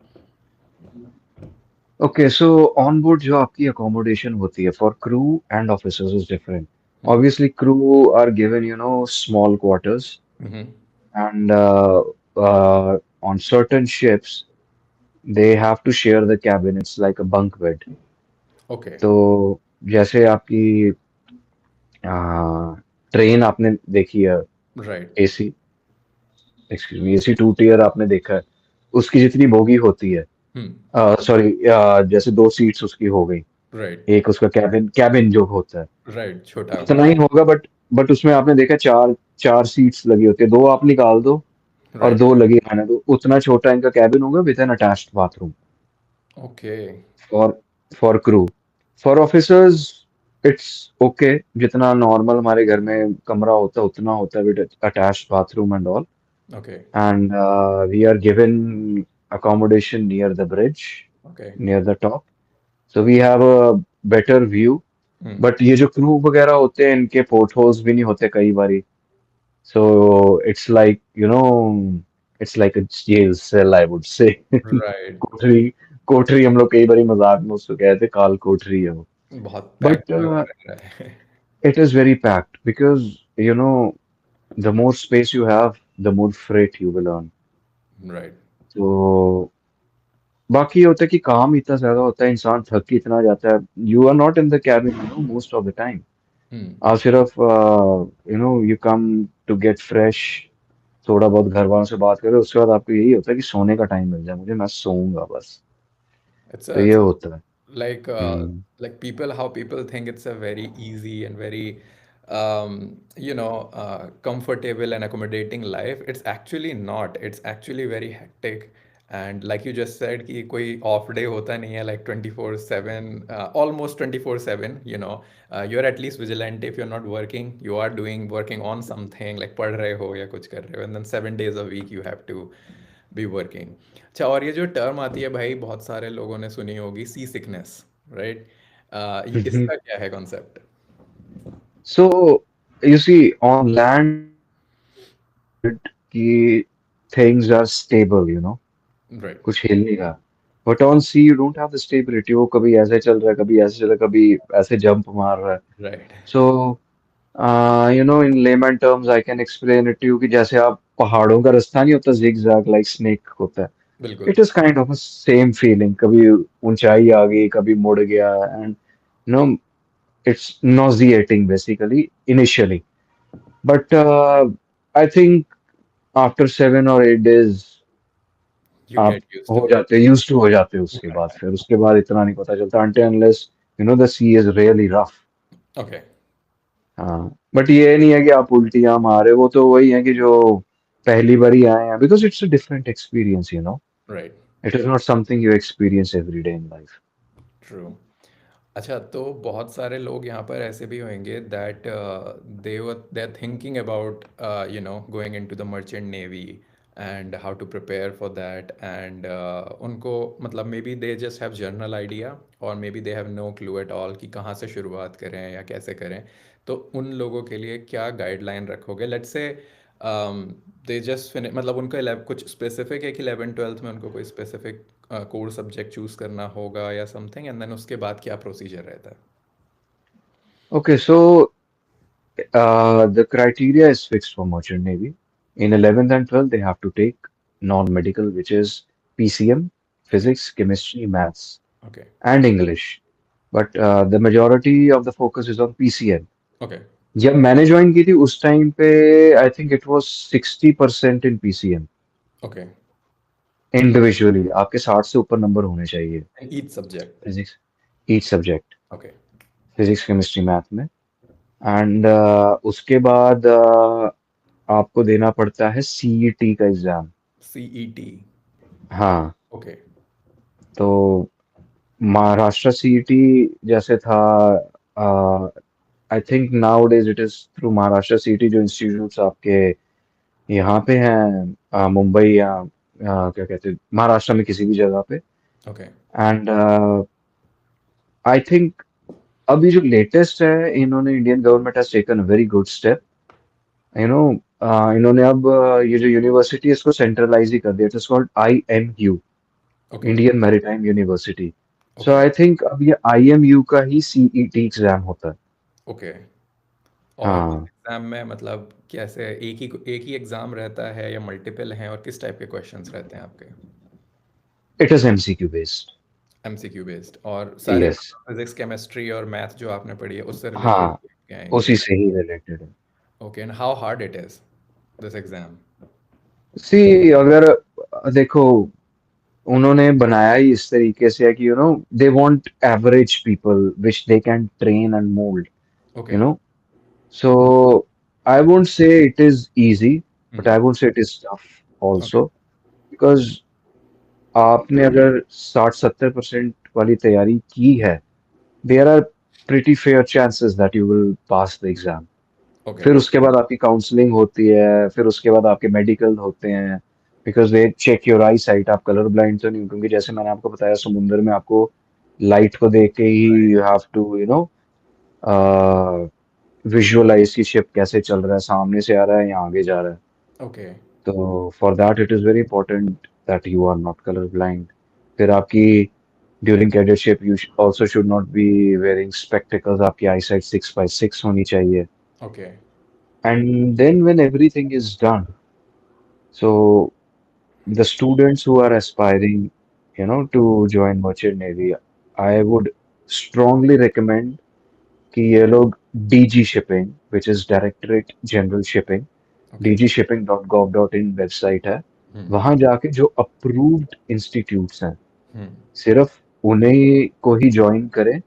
ओके, सो ऑन बोर्ड जो आपकी अकोमोडेशन होती है for crew and officers is different. Hmm. Obviously crew are given you know small quarters, hmm. And on certain ships they have to share the cabin, it's like a bunk bed। Okay. तो जैसे आपकी train आपने देखी है, right. AC, excuse me, AC two tier आपने देखा है, उसकी जितनी बोगी होती है, हम्म। सॉरी, जैसे दो सीट्स उसकी हो गई, राइट। एक उसका कैबिन कैबिन जो होता है राइट, छोटा उतना होता ही होगा, बट उसमें आपने देखा चार चार सीट्स लगी होती है, दो आप निकाल दो है। और राइट। दो लगी रहने दो, उतना छोटा इनका कैबिन होगा with N attached bathroom okay. For for crew. For officers it's okay, जितना नॉर्मल हमारे घर में कमरा होता है उतना होता है, with attached bathroom and all. Okay. And we are given accommodation near the bridge, okay. near the top, so we have a better view। Hmm. But ये जो क्रू वगैरह होते हैं इनके पोर्ट होल्स भी नहीं होते कई बारी, so it's like you know it's like a jail cell I would say. Right. कोठरी, कोठरी हम लोग कई बारी मजाक में उसको कहते हैं, काल कोठरी है वो। बहुत बट पैक्ड वगैरह रह रहा है। It is very packed because you know the more space you have, the more freight you will earn। Right. So बाकी ये होता है कि काम इतना ज्यादा होता है, इंसान थक के इतना जाता है, you are not in the cabin most of the time. Hmm. आप सिर्फ you come to get fresh, थोड़ा बहुत घर वालों से बात करो, उसके बाद आपको यही होता है कि सोने का टाइम मिल जाए मुझे, मैं सोऊंगा बस। It's तो a, ये it's होता है। like hmm. people, how people think it's a very easy and very comfortable and accommodating life. It's actually not. It's actually very hectic. And like you just said कि कोई off day होता नहीं है, like 24/7, almost 24/7, you're at least vigilant. If you're not working, you are working on something, like पढ़ रहे हो या कुछ कर रहे हो, and then 7 days a week you have to be working. अच्छा, और ये जो टर्म आती है भाई, बहुत सारे लोगों ने सुनी होगी, सी सिकनेस, राइट? इसका क्या है concept? So you see, on land कि things are stable, राइट। कुछ हिल नहीं रहा। But on sea you don't have the stability, वो कभी ऐसे चल रहा है, कभी ऐसे चल रहा है, कभी ऐसे जंप मार रहा है। Right. So in layman terms I can explain it to you कि जैसे आप पहाड़ों का रास्ता नहीं होता, जिग जैग लाइक स्नेक होता है, बिल्कुल। It is kind of same feeling, कभी ऊंचाई आ गई, कभी मुड़ गया, and no it's nauseating basically initially, but I think after 7 or 8 days you आप गेट यूज्ड टू हो इट। जाते, यूज टू हो जाते हो। उसके बाद इतना नहीं पता चलता until unless the sea is really rough। Okay. हाँ, बट ये नहीं है कि आप उल्टियां मारे, वो तो वही है कि जो पहली बार ही आए हैं, because it's a different experience. Right. It is not something you experience every day in life. True. अच्छा, तो बहुत सारे लोग यहाँ पर ऐसे भी होंगे that they are thinking about going into the merchant navy and how to prepare for that, and उनको मतलब maybe they just have general idea, और maybe they have no clue at all कि कहाँ से शुरुआत करें या कैसे करें। तो उन लोगों के लिए क्या गाइडलाइन रखोगे? Let's say they just finish, मतलब उनका कुछ स्पेसिफिक है कि 11th 12th में उनको कोई स्पेसिफिक कोर सब्जेक्ट चूज करना होगा या समथिंग, एंड देन उसके बाद क्या प्रोसीजर रहता है? Okay, so the criteria is fixed for merchant navy. In 11th and 12th, they have to take non-medical, which is PCM, okay. physics, chemistry, maths, okay. and English. But the majority of the focus is on PCM. Okay. जब मैंने join की थी उस time पे आई think it was 60% in PCM. Okay. Individually आपके 60 से ऊपर number होने चाहिए and each subject. Physics, each subject, okay. Physics chemistry math में। एंड उसके बाद आपको देना पड़ता है सीईटी का एग्जाम। सीईटी। हाँ, ओके। तो महाराष्ट्र सीईटी जैसे था, I think now days it is through Maharashtra CET, जो इंस्टीट्यूट्स आपके यहाँ पे हैं, मुंबई या क्या कहते हैं, महाराष्ट्र में किसी भी जगह पे। ओके। एंड आई थिंक अभी जो लेटेस्ट है, इन्होंने Indian government has taken a very good step. You know इन्होंने अब ये जो यूनिवर्सिटी है इसको सेंट्रलाइज ही कर दिया, it is called IMU, okay. Indian maritime university. So okay. I think अब ये IMU का ही सीईटी एग्जाम होता है। ओके। और इस हाँ, एग्जाम में मतलब कैसे, एक ही एग्जाम रहता है या मल्टीपल हैं, और किस टाइप के क्वेश्चंस रहते हैं आपके? It is MCQ based. MCQ based, और सारे यस, फिजिक्स केमिस्ट्री और मैथ जो आपने पढ़ी है उससे रिलेटेड हाँ, आएंगे? उसी से ही रिलेटेड है। Okay. And how hard it is, this exam? See अगर देखो, उन्होंने बनाया ही इस तरीके से है कि they want average people which they can train and mould. Okay. You know so I won't say it is easy, but I won't say it is tough okay. Also, because आपने अगर 60-70% वाली तैयारी की है, there are pretty fair chances that you will pass the exam. Okay. फिर उसके बाद आपकी काउंसलिंग होती है, फिर उसके बाद आपके मेडिकल होते हैं, because they check your eyesight, आप कलर ब्लाइंड तो नहीं हो, क्योंकि जैसे मैंने आपको बताया समुंदर में आपको लाइट को देख के ही यू हैव टू विजुअलाइज की शिप कैसे चल रहा है, सामने से आ रहा है या आगे जा रहा है। ओके। तो for that it is very important that you are not colour blind. फिर आपकी during cadetship you also should not be wearing spectacles, आपकी आई साइट 6x6 होनी चाहिए। Okay. And then when everything is done, so the students who are aspiring to join Merchant Navy, I would strongly recommend कि ये लोग DG Shipping, which is Directorate General Shipping, okay. dgshipping.gov.in website है, हम्म। वहां जाके जो approved institutes हैं हम्म। सिर्फ उन्हीं को ही ज्वाइन करें,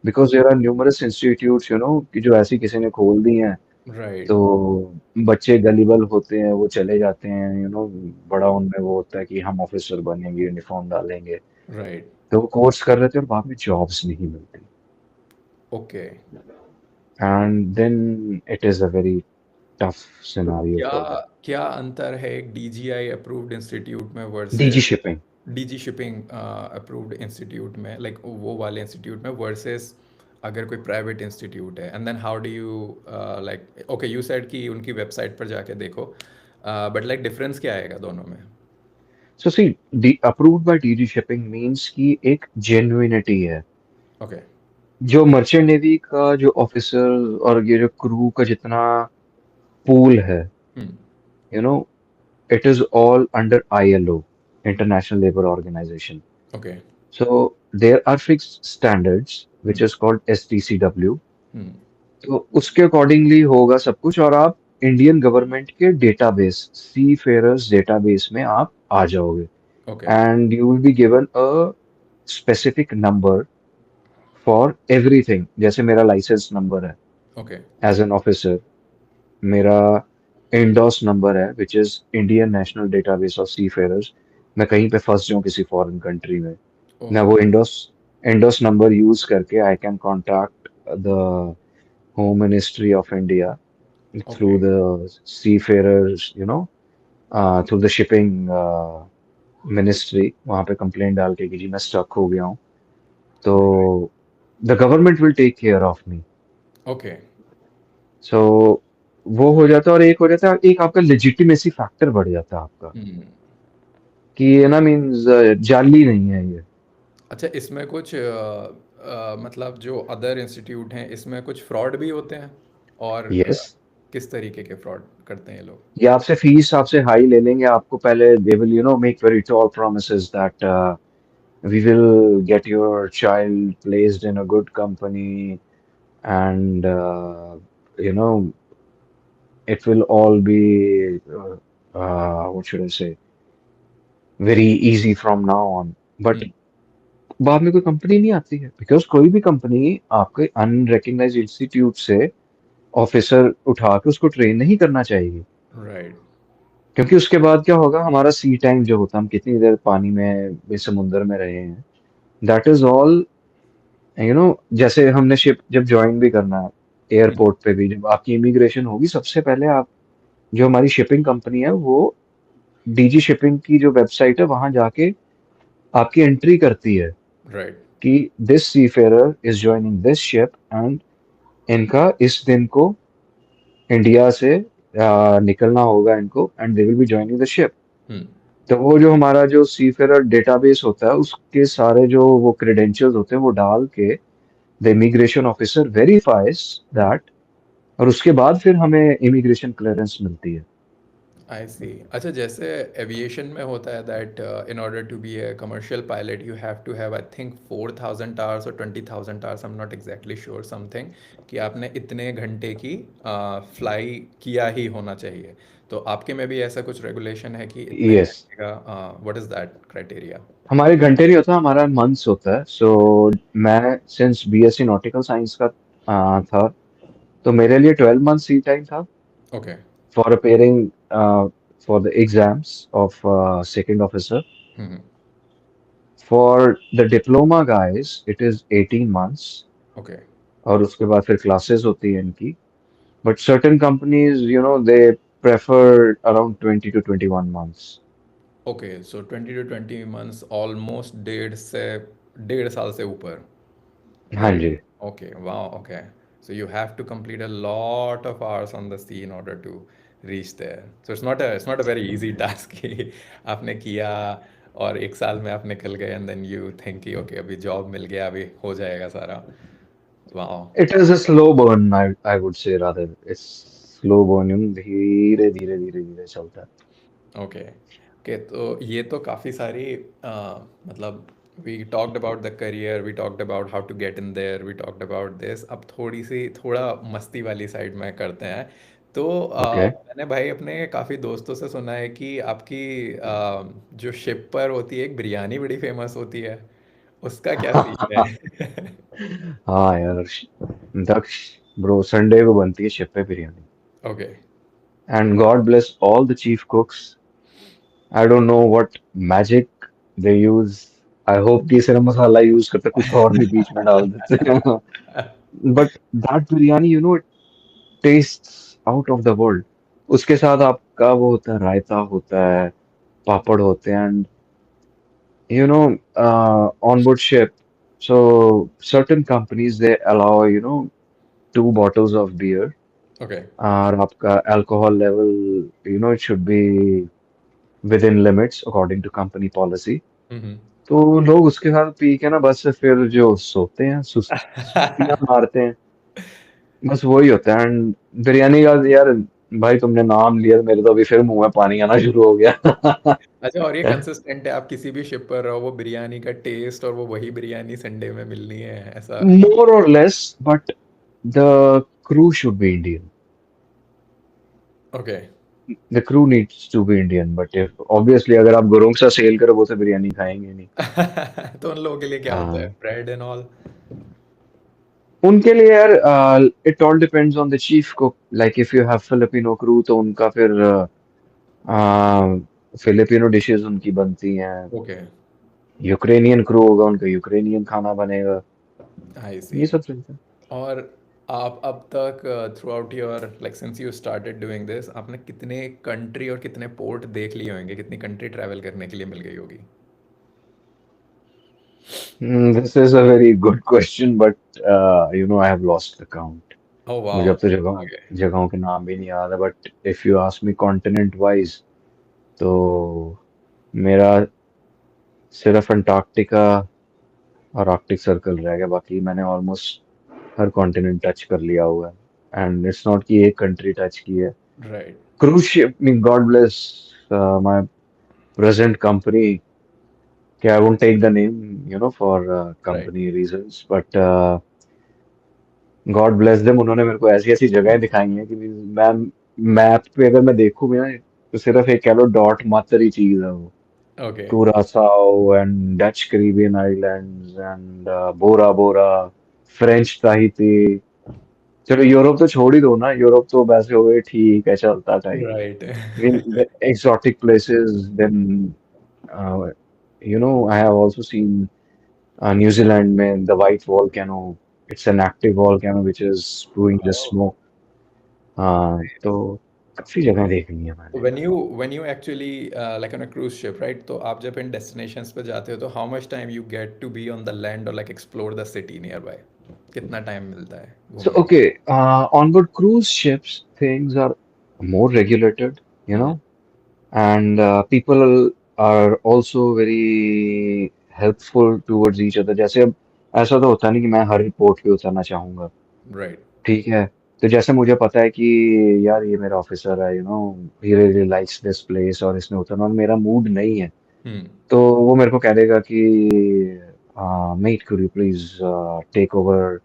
because there are numerous institutes कि जो ऐसी किसी ने खोल दी हैं, तो राइट। बच्चे गलीबल होते हैं, वो चले जाते हैं, बड़ा उनमें वो होता है कि हम ऑफिसर बनेंगे, यूनिफॉर्म डालेंगे, राइट। तो वो कोर्स कर रहे थे और बाद में जॉब्स नहीं मिलती, okay. And then it is a very tough तो सिनेरियो क्या फॉर देम। क्या अंतर है एक डीजीआई अप्रूव्ड इंस्टीट्यूट में DG versus shipping. DG shipping approved institute में, लाइक वो वाले इंस्टीट्यूट में वर्सेस अगर कोई प्राइवेट इंस्टीट्यूट है, and then how do you like, okay you said कि उनकी वेबसाइट पर जाके देखो, बट लाइक डिफरेंस क्या आएगा दोनों में? So see, D approved by DG shipping means कि एक जेन्युइनिटी है। ओके। जो मर्चेंट नेवी का जो ऑफिसर और ये जो क्रू का जितना पूल है, hmm. You know it is all under ILO, International Labour Organization. Okay. So there are fixed standards which hmm. is called STCW. Hmm. तो उसके अकॉर्डिंगली होगा सब कुछ, और आप इंडियन गवर्नमेंट के डेटाबेस, सी फेयरर्स डेटाबेस में आप आ जाओगे, okay. And you will be given a specific number for everything. जैसे मेरा लाइसेंस नंबर है ओके। एज एन ऑफिसर, मेरा इंडोस नंबर है विच is Indian national database of seafarers. मैं कहीं पे फंस जाऊं किसी फॉरेन कंट्री में, मैं वो okay. INDoS INDoS number use करके I can contact the home ministry of India okay. Through the seafarers, through the shipping ministry, वहां पे कंप्लेंट डाल के कि जी मैं स्टक हो गया हूँ, तो the government will take care of me. Okay. So वो हो जाता है, और एक हो जाता है, एक आपका लेजिटिमेसी फैक्टर बढ़ जाता है आपका, हम्म। कि ये ना मीन्स जाली नहीं है ये। अच्छा, इसमें कुछ मतलब जो अदर इंस्टीट्यूट हैं इसमें कुछ फ्रॉड भी होते हैं, और यस। किस तरीके के फ्रॉड करते हैं ये लोग? ये आपसे फीस आपसे हाई ले लेंगे, आपको पहले they will make very tall promises that we will get your child placed in a good company, and you know it will all be what should I say, very easy from now on. But hmm. बाद में कोई company नहीं आती है, because कोई भी company आपके unrecognised institute से ऑफिसर उठा के उसको ट्रेन नहीं करना चाहेगी, राइट। क्योंकि उसके बाद क्या होगा, हमारा सी टाइम जो होता है, हम कितनी देर पानी में इस समुद्र में रहे हैं, दैट इज ऑल, जैसे हमने शिप जब ज्वाइन भी करना है, हम्म। एयरपोर्ट पे भी जब आपकी इमिग्रेशन होगी, सबसे पहले आप, जो हमारी शिपिंग कंपनी है वो डीजी शिपिंग की जो वेबसाइट है वहां जाके आपकी एंट्री करती है राइट। कि this seafarer is joining this ship, and इनका इस दिन को इंडिया से निकलना होगा इनको, and they will be joining the ship. Hmm. तो वो जो हमारा जो सीफेयर डेटाबेस होता है, उसके सारे जो वो क्रेडेंशियल्स होते हैं वो डाल के the immigration officer verifies that, और उसके बाद फिर हमें इमिग्रेशन क्लियरेंस मिलती है। आई सी। अच्छा, जैसे एविएशन में होता है that in order to be a commercial pilot you have to have I think 4,000 hours और 20,000 hours, I am not exactly sure, something, कि आपने इतने घंटे की फ्लाई किया ही होना चाहिए। तो आपके में भी ऐसा कुछ रेगुलेशन है कि इतने यस। घंटे का, व्हाट इज दैट क्राइटेरिया? हमारे घंटे नहीं होता, हमारा मंथ्स होता है। सो मैं सिंस बीएससी नॉटिकल साइंस का था, तो मेरे लिए 12 मंथ सी टाइम था okay. For appearing for the exams of second officer. Hmm. For the diploma guys it is 18 months, okay. और उसके बाद फिर क्लासेस होती है इनकी। But certain companies they prefer around 20 to 21 months। Okay, so 20 to 20 months, almost 1.5 से 1.5 साल से ऊपर, हाँ right? Ji. Okay, wow, okay. So you have to complete a lot of hours on the sea in order to reach there. So it's not a very easy task कि आपने किया और 1 साल में आप निकल गए, and then you think कि okay अभी जॉब मिल गया, अभी हो जाएगा सारा। Wow. It is a slow burn, I would से रादर इट्स स्लो बर्न, धीरे धीरे धीरे धीरे चलता है। Okay. ओके, तो ये तो काफ़ी सारी मतलब we talked about the career, we talked about how to get in there, we talked about this. अब थोड़ा मस्ती वाली साइड में करते हैं। तो ओके। मैंने भाई अपने काफ़ी दोस्तों से सुना है कि आपकी जो शिप पर होती है एक बिरयानी बड़ी फेमस होती है, उसका क्या सीन है? हाँ यार, दक्ष ब्रो, संडे को बनती है शिप पे biryani. Okay. And God bless all the chief कुक्स। I don't know what magic they use. I hope कि सिर्फ मसाला यूज करते, कुछ और भी बीच में डाल देते हैं। But that biryani, it tests out of the world. उसके साथ आपका वो होता है, रायता होता है, पापड़ होते हैं, and on board ship, so certain companies they allow, 2 bottles of beer, okay. और आपका alcohol level, it should be within limits according to company policy. हम्म। तो लोग उसके साथ पी के ना बस फिर जो सोते हैं, सुस्तियां मारते हैं, बस वही होता है। एंड बिरयानी का यार, भाई तुमने नाम लिया तो मेरे तो अभी फिर मुंह में पानी आना शुरू हो गया। अच्छा, और ये कंसिस्टेंट है, आप किसी भी शिप पर रहो वो बिरयानी का टेस्ट और वो वही बिरयानी संडे में मिलनी है ऐसा? More or less, but the crew should be Indian. Okay. The crew needs to be Indian, but if obviously अगर आप गुरों के साथ सेल करो वो तो बिरयानी खाएंगे नहीं। तो उन लोगों के लिए क्या होता है, हाँ, ब्रेड एंड ऑल? उनके लिए यार, it all depends on the chief cook. Like if you have Filipino crew तो उनका फिर फिलिपिनो डिशेस उनकी बनती हैं। ओके। यूक्रेनियन क्रू होगा, उनका यूक्रेनियन खाना बनेगा। आई सी। ये सब चलता है। और आप अब तक through out your like since you started doing this, आपने कितने कंट्री और कितने पोर्ट देख लिए होंगे, कितनी कंट्री ट्रैवल करने के लिए मिल गई होगी? This is a very good question, but I have lost the count. ओह मुझे वाओ। अब तो जगहों आगे। जगहों के नाम भी नहीं याद है, but if you ask me continent wise, तो मेरा सिर्फ अंटार्कटिका और आर्कटिक सर्कल रह गया। बाकी मैंने ऑलमोस्ट हर कॉन्टिनेंट टच कर लिया हुआ है। एंड इट्स नॉट कि एक कंट्री टच की है। Right. Cruise ship, mean God bless my present company, I won't take the name, for right. company reasons, but God bless them, उन्होंने मेरे को ऐसी ऐसी जगहें दिखाई हैं कि मैं मैप पे अगर मैं देखूं भी ना, तो सिर्फ एक कह लो डॉट मात्र ही चीज है वो। Okay. Curaçao and Dutch Caribbean Islands and Bora Bora, French Tahiti. चलो यूरोप तो छोड़ ही दो ना, यूरोप तो वैसे हो गए, ठीक है चलता type. Right. Exotic places, then I have also seen New Zealand में the white volcano. It's an active volcano which is spewing the smoke. हाँ, तो काफी जगह देखनी है तो मैंने। When you actually like on a cruise ship, right, तो आप जब इन डेस्टिनेशंस पे जाते हो तो how much time you get to be on the land और like explore the city nearby? कितना टाइम मिलता है So, घूमने okay, onboard cruise ships, things are more regulated, के लिए? and people are also very helpful towards each other. जैसे अब ऐसा तो होता नहीं कि मैं हर पोर्ट पे उतरना चाहूंगा, राइट। ठीक है। तो जैसे मुझे पता है कि यार ये मेरा ऑफिसर है, he really likes this place और इसमें उतरना, और मेरा मूड नहीं है, हम्म। तो वो मेरे को कह देगा कि mate could you please take over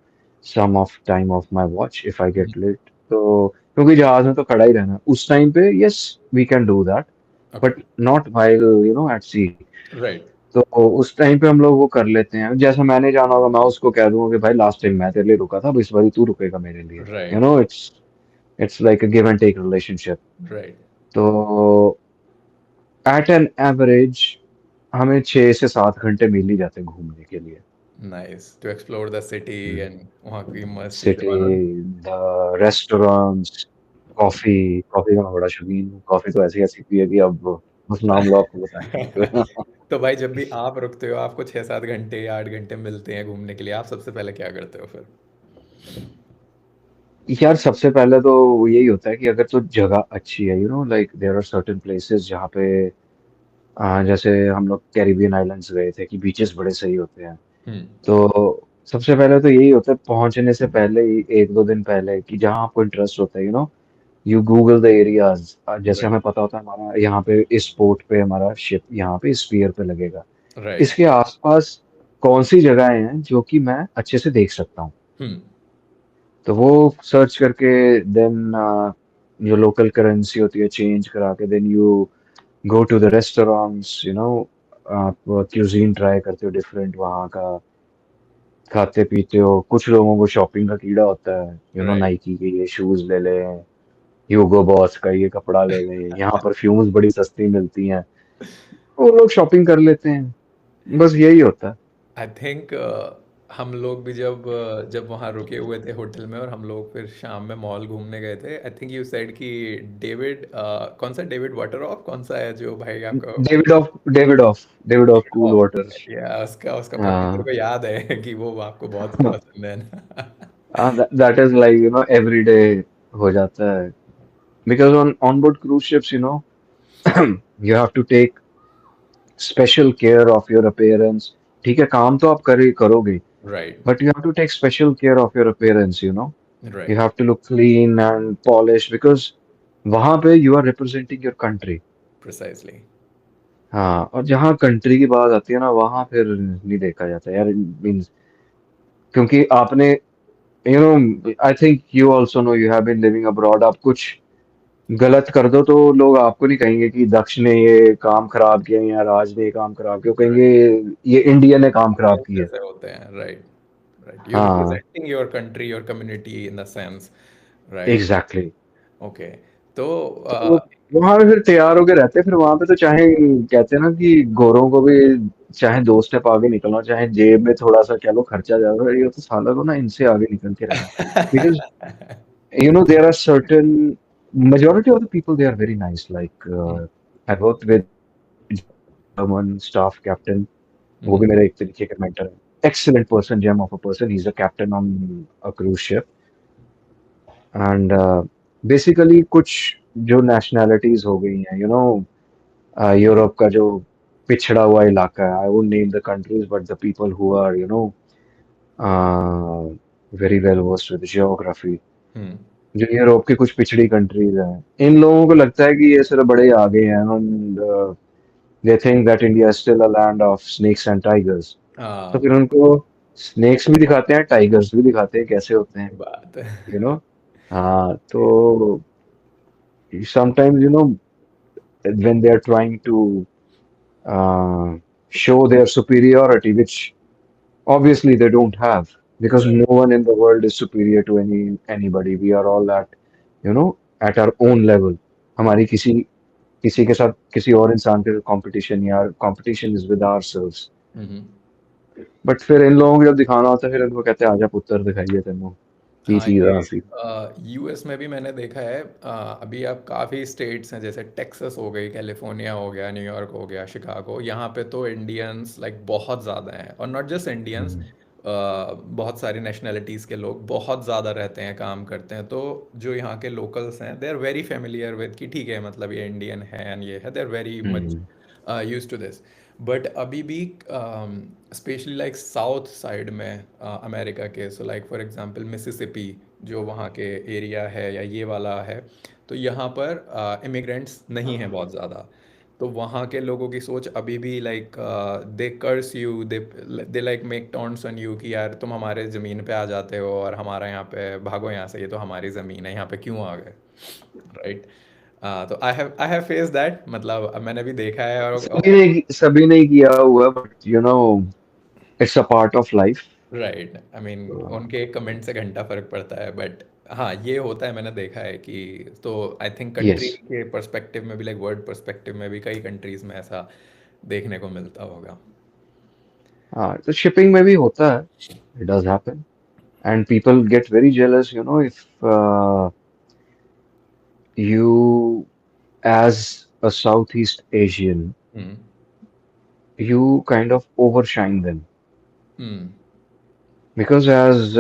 some of time of my watch if I get late. तो क्योंकि जहाज में तो खड़ा ही रहना उस टाइम पे, yes we can do that, okay. But not while at sea. Right. तो उस टाइम पे हम लोग वो कर लेते हैं। जैसे मैंने जाना होगा, मैं उसको कह दूंगा कि भाई लास्ट टाइम मैं तेरे लिए रुका था, अब इस बार तू रुकेगा मेरे लिए। Right. It's like a give and take relationship. Right. तो एट एन एवरेज हमें 6 से 7 घंटे मिल ही जाते हैं घूमने के लिए। Nice to explore the city and वहाँ की मस्त सिटी, जगह। The restaurants, coffee. कॉफी का मैं बड़ा शौकीन हूँ। कॉफी तो ऐसी ऐसी पी है कि अब बस नाम लो आपको बताएंगे। तो भाई जब भी आप रुकते हो, आपको 6-7 घंटे या 8 घंटे मिलते हैं घूमने के लिए, आप सबसे पहले क्या करते हो फिर? यार सबसे पहले तो यही होता है कि अगर तो जगह अच्छी है, like there are certain places जहाँ पे जैसे हम लोग कैरिबियन आइलैंड्स गए थे कि बीचेस बड़े सही होते हैं। हम्म। तो सबसे पहले तो यही होता है पहुंचने से पहले ही 1-2 दिन पहले, कि जहाँ आपको इंटरेस्ट होता है, यू गूगल द एरियाज, जैसे राइट, हमें पता होता है हमारा यहाँ पे इस पोर्ट पे हमारा शिप यहाँ पे इस पियर पे लगेगा, राइट। इसके आसपास कौन सी जगहें हैं जो कि मैं अच्छे से देख सकता हूँ। हुँ, तो वो सर्च करके देन जो लोकल करेंसी होती है चेंज करा के then you go to the restaurants, आप क्यूजीन ट्राई करते हो डिफरेंट वहाँ का, खाते पीते हो। कुछ लोगों को शॉपिंग का कीड़ा होता है, राइट। नाइकी के ये शूज ले लें, ह्यूगो बॉस का ये कपड़ा ले लें, यहाँ परफ्यूम्स बड़ी सस्ती मिलती हैं, वो लोग शॉपिंग कर लेते हैं। बस यही होता है। आई थिंक हम लोग भी जब वहाँ रुके हुए थे होटल में और हम लोग फिर शाम में मॉल घूमने गए थे, आई थिंक यू सेड कि डेविड कौन सा डेविड वाटरऑफ कौन सा है जो भाई आपका David of cool off, waters. या उसका परफ्यूम मेरे हाँ, को याद है कि वो आपको बहुत पसंद है ना। दैट इज लाइक एवरीडे हो जाता है, because on board cruise ships you have to take special care of your appearance. ठीक है, काम तो आप करोगे, right, but you have to take special care of your appearance, you right, have to look clean and polished because वहां पे you are representing your country। Precisely. हाँ, और जहाँ कंट्री की बात आती है ना वहां फिर नहीं देखा जाता यार, मीन्स क्योंकि आपने I think you also know, you have been living abroad, आप कुछ गलत कर दो तो लोग आपको नहीं कहेंगे कि दक्ष ने ये काम खराब किया या राज ने ये काम खराब किया, वो कहेंगे ये इंडिया ने काम खराब इंडियंस किया। ऐसे होते हैं, राइट, राइट। यू हाँ, representing your country, your community in the sense, right. Exactly. Okay, तो तो वहां पे फिर तैयार होके रहते हैं, फिर वहां पे तो चाहे कहते हैं ना कि गोरों को भी चाहे 2 स्टेप आगे निकलना, चाहे जेब में थोड़ा सा कह लो खर्चा ज्यादा है, ये तो साला को ना इनसे आगे निकल के रहना। Because there are certain majority of the people, they are very nice, like I worked with German staff captain, वो भी हम्म, मेरा एक तरीके का मेंटर है, excellent person, gem of a person, he's a captain on a cruise ship। And basically कुछ जो nationalities हो गई हैं, यूरोप का जो पिछड़ा हुआ इलाका है, I would name the countries but the people who are very well versed with geography, hmm, जो यूरोप की कुछ पिछड़ी कंट्रीज हैं, इन लोगों को लगता है कि ये सिर्फ बड़े आगे हैं, and they think that India is still a land of snakes and tigers. तो हाँ, फिर उनको स्नेक्स भी दिखाते हैं, टाइगर्स भी दिखाते हैं कैसे होते हैं, बात है। यू नो हाँ, तो sometimes when they are trying to uh, show their superiority, which obviously they don't have, because no right, one in the world is superior to anybody, we are all at our own level। हमारी किसी किसी के साथ किसी और इंसान के competition, या competition is with ourselves. Hmm. But फिर इन लोगों को जब दिखाना होता है फिर इनको कहते हैं आजा पुत्र दिखाइए तेनों की हाँ, चीज ये है सी। यूएस में भी मैंने देखा है। अभी आप काफ़ी स्टेट्स हैं, जैसे टेक्सास हो गई, कैलिफोर्निया हो गया, न्यूयॉर्क हो गया, शिकागो, यहाँ पे तो इंडियंस लाइक बहुत ज़्यादा हैं, और नॉट जस्ट इंडियंस, बहुत सारी नेशनैलिटीज़ के लोग बहुत ज़्यादा रहते हैं, काम करते हैं। तो जो यहाँ के लोकल्स हैं, they are very familiar with कि ठीक है, मतलब ये इंडियन है एंड ये है, they are very much hmm. Use to this. But अभी भी स्पेशली लाइक साउथ साइड में अमेरिका के, so like for example Mississippi जो वहाँ के एरिया है या ये वाला है, तो यहाँ पर इमिग्रेंट्स नहीं हैं बहुत ज़्यादा। तो वहाँ के लोगों की सोच अभी भी like they curse you, they like make taunts on you कि यार तुम हमारे ज़मीन पे आ जाते हो और हमारा यहाँ पे भागो यहाँ से, ये तो हमारी ज़मीन है, यहाँ पे क्यों आ गए, राइट। तो आई हैव फेस दैट, मतलब मैंने भी देखा है, सभी ने किया हुआ, but it's a part of life. Right, I mean उनके एक कमेंट से घंटा फर्क पड़ता है, बट हाँ ये होता है, मैंने देखा है कि, तो आई थिंक यस। कंट्री के पर्सपेक्टिव में भी, लाइक वर्ल्ड पर्सपेक्टिव में भी कई कंट्रीज में ऐसा देखने को मिलता होगा। हाँ, तो शिपिंग में भी होता है, it does happen, and people get very jealous, if you, as a Southeast Asian, hmm, you kind of overshine them, hmm, because as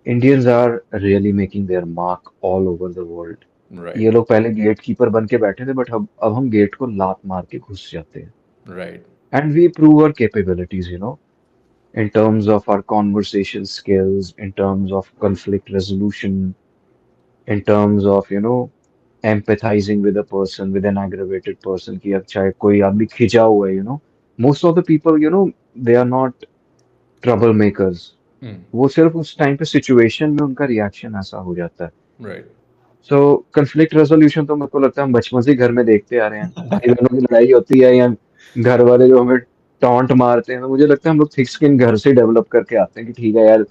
Indians are really making their mark all over the world। ये right, लोग पहले gate keeper बन के बैठे थे, but अब हम gate को लात मार के घुस जाते हैं, right, and we prove our capabilities, in terms of our conversation skills, in terms of conflict resolution, in terms of, empathizing with a person, with an aggravated person, कि अब चाहे कोई आदमी खिंचा हुआ है, most of the people, they are not troublemakers. Hmm. वो सिर्फ उस टाइम पे सिचुएशन में उनका रिएक्शन ऐसा हो जाता है. Right. सो कंफ्लिक्ट रेजोल्यूशन तो मेरे को लगता है हम बचपन से ही घर में देखते आ रहे हैं. भाई बहनों की लड़ाई होती है या घर वाले जो हमें टॉन्ट मारते हैं, तो मुझे लगता है हम लोग थिक स्किन घर से डेवलप करके आते हैं कि ठीक है यार,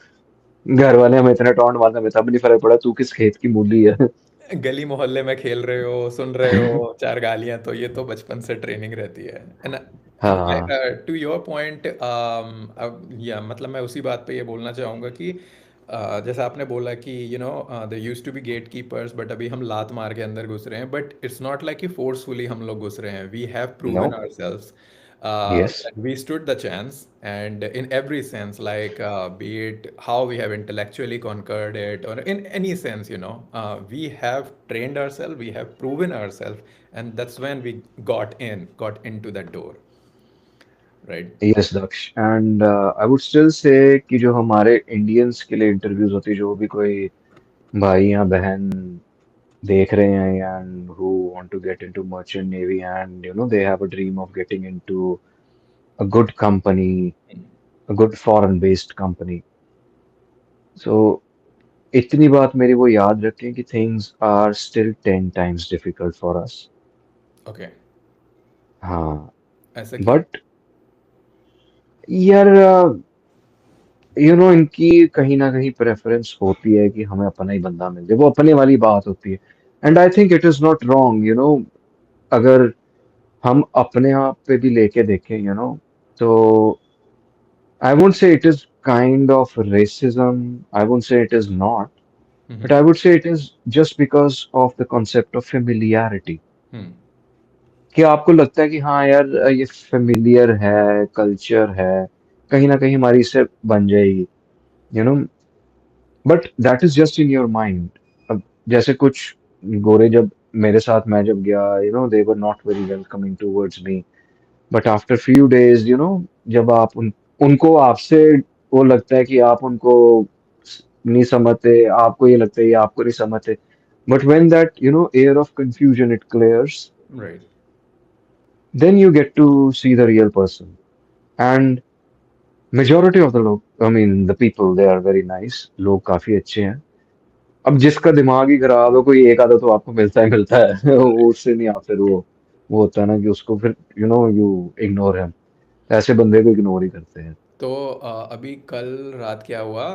घर वाले हमें इतना टॉन्ट मारते हैं, हमें तब नहीं फर्क पड़ा तू किस खेत की मूली है. गली मोहल्ले में खेल रहे हो, सुन रहे हो चार गालियां, तो ये तो बचपन से ट्रेनिंग रहती है. एंड हाँ. टू योर पॉइंट, अब या मतलब मैं उसी बात पे ये बोलना चाहूँगा कि जैसा आपने बोला कि they used to be gatekeepers, but अभी हम लात मार के अंदर घुस रहे हैं. बट इट्स नॉट लाइक कि फोर्सफुली हम लोग घुस रहे हैं. We have no. Proven ourselves yes. that we stood the chance, and in every sense, like be it how we have intellectually conquered it, or in any sense, we have trained ourselves, we have proven ourselves, and that's when we got into that door, right? Yes Daksh. And I would still say कि जो हमारे Indians के लिए interviews होती है, जो भी कोई भाई या बहन देख रहे हैं and who want to get into merchant navy, and they have a dream of getting into a good company, a good foreign based company. So इतनी बात मेरी वो याद रखें कि things are still 10 times difficult for us. Okay. हाँ. ऐसा क्यों? बट यार, इनकी कहीं ना कहीं प्रेफरेंस होती है कि हमें अपना ही बंदा मिल जाए, वो अपने वाली बात होती है. And I think it is not wrong, अगर हम अपने आप पे भी लेके देखें, तो I won't say it is kind of racism. I won't say it is not, but Mm-hmm. I would say it is just because of the concept of familiarity. Hmm. कि आपको लगता है कि हाँ यार, ये फेमिलियर है, कल्चर है, कहीं ना कहीं हमारी इससे बन जाएगी, you know but that is just in your mind. अब जैसे कुछ गोरे जब मेरे साथ मैं जब गया, they were not very welcoming towards me. But after few days, जब आप उनको आपसे वो लगता है कि आप उनको नहीं समझते, आपको ये लगता है ये आपको नहीं समझते. But when that air of confusion it clears, Right. then you get to see the real person. And majority of the लोग, I mean the people, they are very nice. लोग काफी अच्छे हैं. अब जिसका दिमाग ही खराब है, कोई एक आधा तो आपको मिलता ही मिलता है. वो उससे नहीं, आप फिर वो होता है ना कि उसको फिर यू इग्नोर है. ऐसे बंदे को इग्नोर ही करते हैं. तो अभी कल रात क्या हुआ,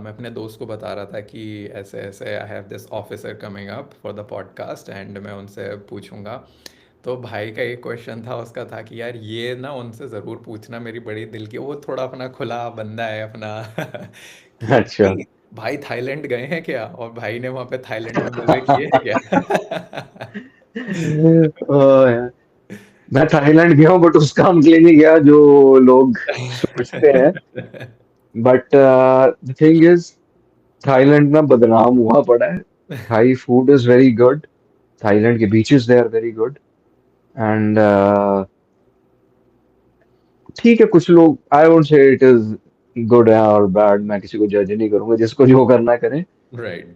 मैं अपने दोस्त को बता रहा था कि ऐसे ऐसे I have this officer coming up for the podcast and मैं उनसे पूछूंगा. तो भाई का एक क्वेश्चन था, उसका था कि यार ये ना उनसे ज़रूर पूछना, मेरी बड़ी दिल की, वो थोड़ा अपना खुला बंदा है अपना कि अच्छा. भाई भाई थाईलैंड गए हैं क्या, और भाई ने वहाँ पे थाईलैंड में मज़े किए हैं क्या? ओह यार, मैं थाईलैंड गया हूँ बट उस काम के लिए नहीं गया जो लोग सोचते हैं. But the thing is, Thailand ना बदनाम हुआ पड़ा है. Thai food is very good. Thailand के beaches they are very good. And ठीक है, कुछ लोग, I won't say it is good है और बैड. मैं किसी को जज नहीं करूंगा, जिसको जो करना है करें. राइट.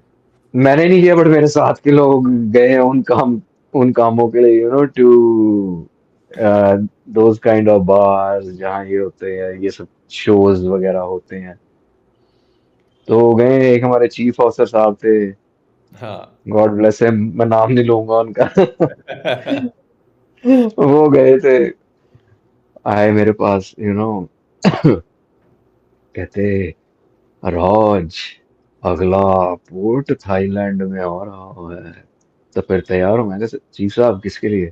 मैंने नहीं किया, बट मेरे साथ के लोग गए हैं उन कामों के लिए, to those kind of bars जहाँ ये होते हैं, ये सब शोज वगैरह होते हैं. तो गए. एक हमारे चीफ ऑफिसर साहब थे, हाँ. गॉड ब्लेस हिम, मैं नाम नहीं लूंगा उनका. वो गए थे, आए मेरे पास, कहते, राज, अगला पोर्ट थाईलैंड में हो रहा है, तो फिर तैयार हो. मैं कहा चीफ साहब किसके लिए?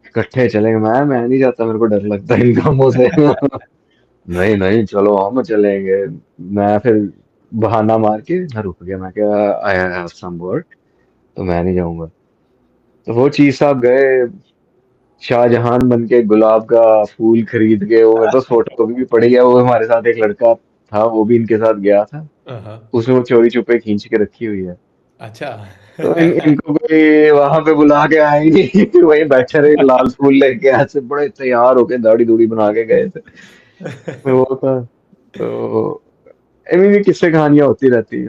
इकट्ठे चलेंगे. मैं नहीं जाता, मेरे को डर लगता है इन कामों से. नहीं नहीं चलो हम चलेंगे. मैं फिर बहाना मार के मैं रुक गया. मैं क्या, आई हैव सम वर्क, तो मैं नहीं जाऊंगा. तो वो चीफ साहब गए, शाहजहान बन के गुलाब का फूल खरीद के. वो मेरे पास फोटो कभी भी पड़ी है. वो हमारे साथ एक लड़का था, वो भी इनके साथ गया था. हाँ. उसने वो चोरी छुपे खींच के रखी हुई है. अच्छा. तो इनको कोई वहां पे बुला के आए नहीं. वहीं बैठे रहे, लाल फूल लेके ऐसे बड़े तैयार होके दाढ़ी दूढ़ी बना के गए थे. वो था. तो आई मीन, ये किस्से कहानियां होती रहती है,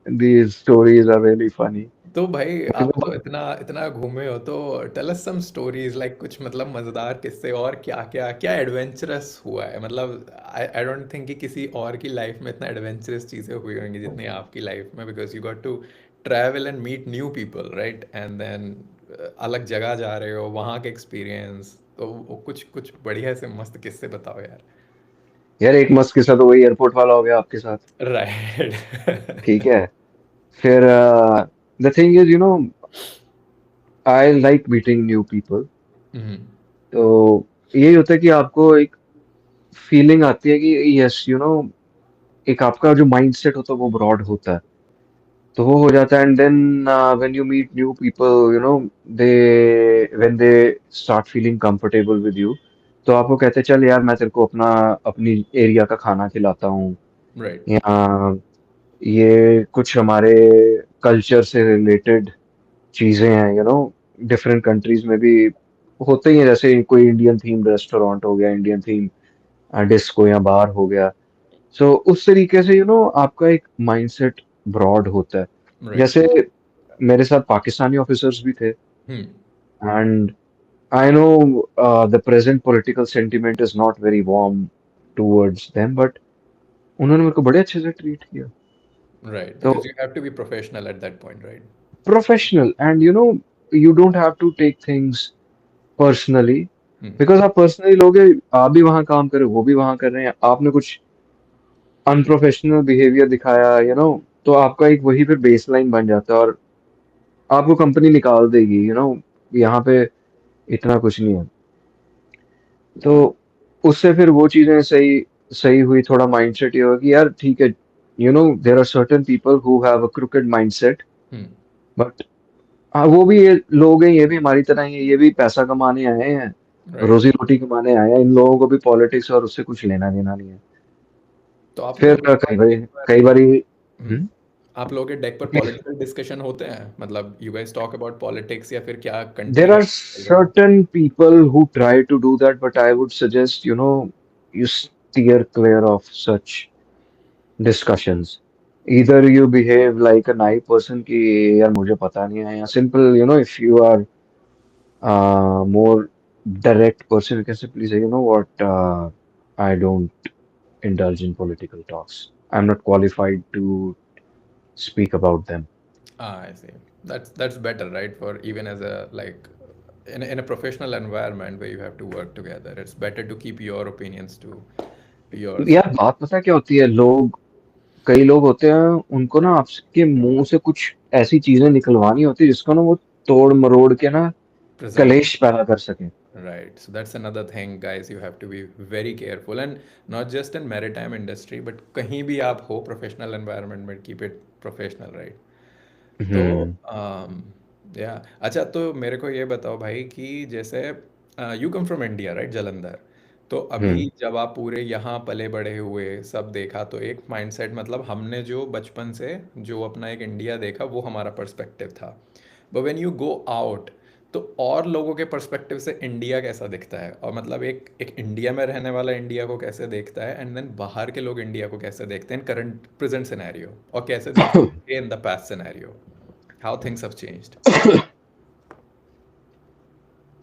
these stories are really funny. तो भाई मेरे आप को तो इतना इतना घूमे हो, तो tell us some stories, like कुछ मतलब मजेदार किस्से, और क्या क्या क्या एडवेंचरस हुआ है, मतलब आई डोंट थिंक कि किसी और की लाइफ में इतना एडवेंचरस चीज़ें हुई होंगी जितनी आपकी लाइफ में, because you got to travel and meet new people, right, and then अलग जगह जा रहे हो, वहाँ के एक्सपीरियंस, तो वो कुछ कुछ बढ़िया से मस्त किस्से बताओ यार। यार एक मस्त किस्सा तो वही एयरपोर्ट वाला हो गया आपके साथ। ठीक राइट। है। फिर the thing is, I like meeting new people. तो यही होता है कि आपको एक फीलिंग आती है कि यस, एक आपका जो माइंड सेट होता है वो ब्रॉड होता है। तो वो हो जाता है, and then when you meet new people, they when they start feeling comfortable with you, तो आपको कहते हैं चल यार मैं तेरे को अपनी एरिया का खाना खिलाता हूँ, राइट। या ये कुछ हमारे कल्चर से रिलेटेड चीजें हैं, डिफरेंट कंट्रीज में भी होते ही है, जैसे कोई इंडियन थीम रेस्टोरेंट हो गया, इंडियन थीम डिस्को या बार हो गया। सो उस तरीके से आपका एक माइंडसेट ब्रॉड होता है। राइट। जैसे मेरे साथ पाकिस्तानी ऑफिसर्स भी थे, hmm. And I know the present political sentiment is not very warm towards them, but उन्होंने मेरे को बड़े अच्छे से ट्रीट किया। Right, तो because you have to be professional at that point, right? Professional, and you don't have to take things personally, Hmm. Because आप personally लोगे, आप भी वहां काम कर रहे हो, वो भी वहां कर रहे हैं, आपने कुछ अनप्रोफेशनल बिहेवियर दिखाया, तो आपका एक वही फिर बेस लाइन बन जाता है, और आपको कंपनी निकाल देगी, यहाँ पे इतना कुछ नहीं है। तो उससे फिर वो चीजें सही सही हुई, थोड़ा माइंडसेट ये हुआ कि यार ठीक है, there are certain people who have a crooked mindset, Hmm. But हाँ, वो भी ये लोग हैं, ये भी हमारी तरह ही है, ये भी पैसा कमाने आए हैं, Right. रोजी रोटी कमाने आए हैं, इन लोगों को भी पॉलिटिक्स और उससे कुछ लेना देना नहीं है। तो आप फिर लोगों के डेक पर, कई बारी हम्म, आप लोगों के डेक पर पॉलिटिकल डिस्कशन होते हैं, मतलब you guys talk about politics, या फिर क्या कंट्री there में are चल रहा है? certain people who try to do that, but I would suggest, you steer clear of such discussions. Either you behave like a naive person कि यार मुझे पता नहीं है, या simple, if you are more direct person, you can simply say, what, I don't indulge in political talks. I'm not qualified to speak about them. Ah, I see. That's better, right? For even as a, like, in a professional environment where you have to work together, it's better to keep your opinions to यार yourself. बात पता है क्या होती है, कई लोग होते हैं, उनको ना आपके मुंह से कुछ ऐसी चीजें निकलवानी होती है जिसको ना वो तोड़ मरोड़ के ना Present. कलेश पैदा कर सके। Right. So that's another thing, guys. You have to be very careful, and not just in maritime industry, but कहीं भी आप हो professional environment में, keep it professional, right? तो हम्म। या अच्छा, तो मेरे को ये बताओ भाई कि जैसे you come from India, right, Jalandhar. तो हम्म। अभी जब आप पूरे यहाँ पले बड़े हुए, सब देखा, तो एक माइंडसेट, मतलब हमने जो बचपन से जो अपना एक इंडिया देखा, वो हमारा पर्सपेक्टिव था। But when you go out, तो और लोगों के पर्सपेक्टिव से इंडिया कैसा दिखता है, और मतलब एक एक इंडिया में रहने वाला इंडिया को कैसे देखता है, एंड देन बाहर के लोग इंडिया को कैसे देखते हैं करंट प्रेजेंट सिनेरियो, और कैसे देखते थे in the past scenario, how things have changed.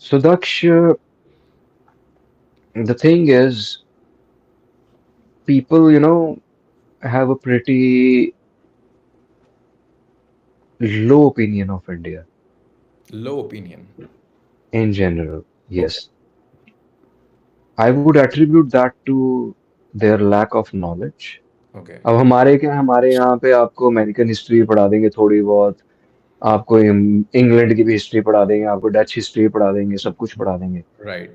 So Daksh, the thing is, people, have a pretty low opinion of India Low opinion. in general. Okay. Yes, I would attribute that to their lack of knowledge. Okay. अब हमारे यहाँ पे आपको American history पढ़ा देंगे थोड़ी बहुत, आपको इंग्लैंड की भी हिस्ट्री पढ़ा देंगे, आपको डच हिस्ट्री पढ़ा देंगे, सब कुछ पढ़ा देंगे। Right.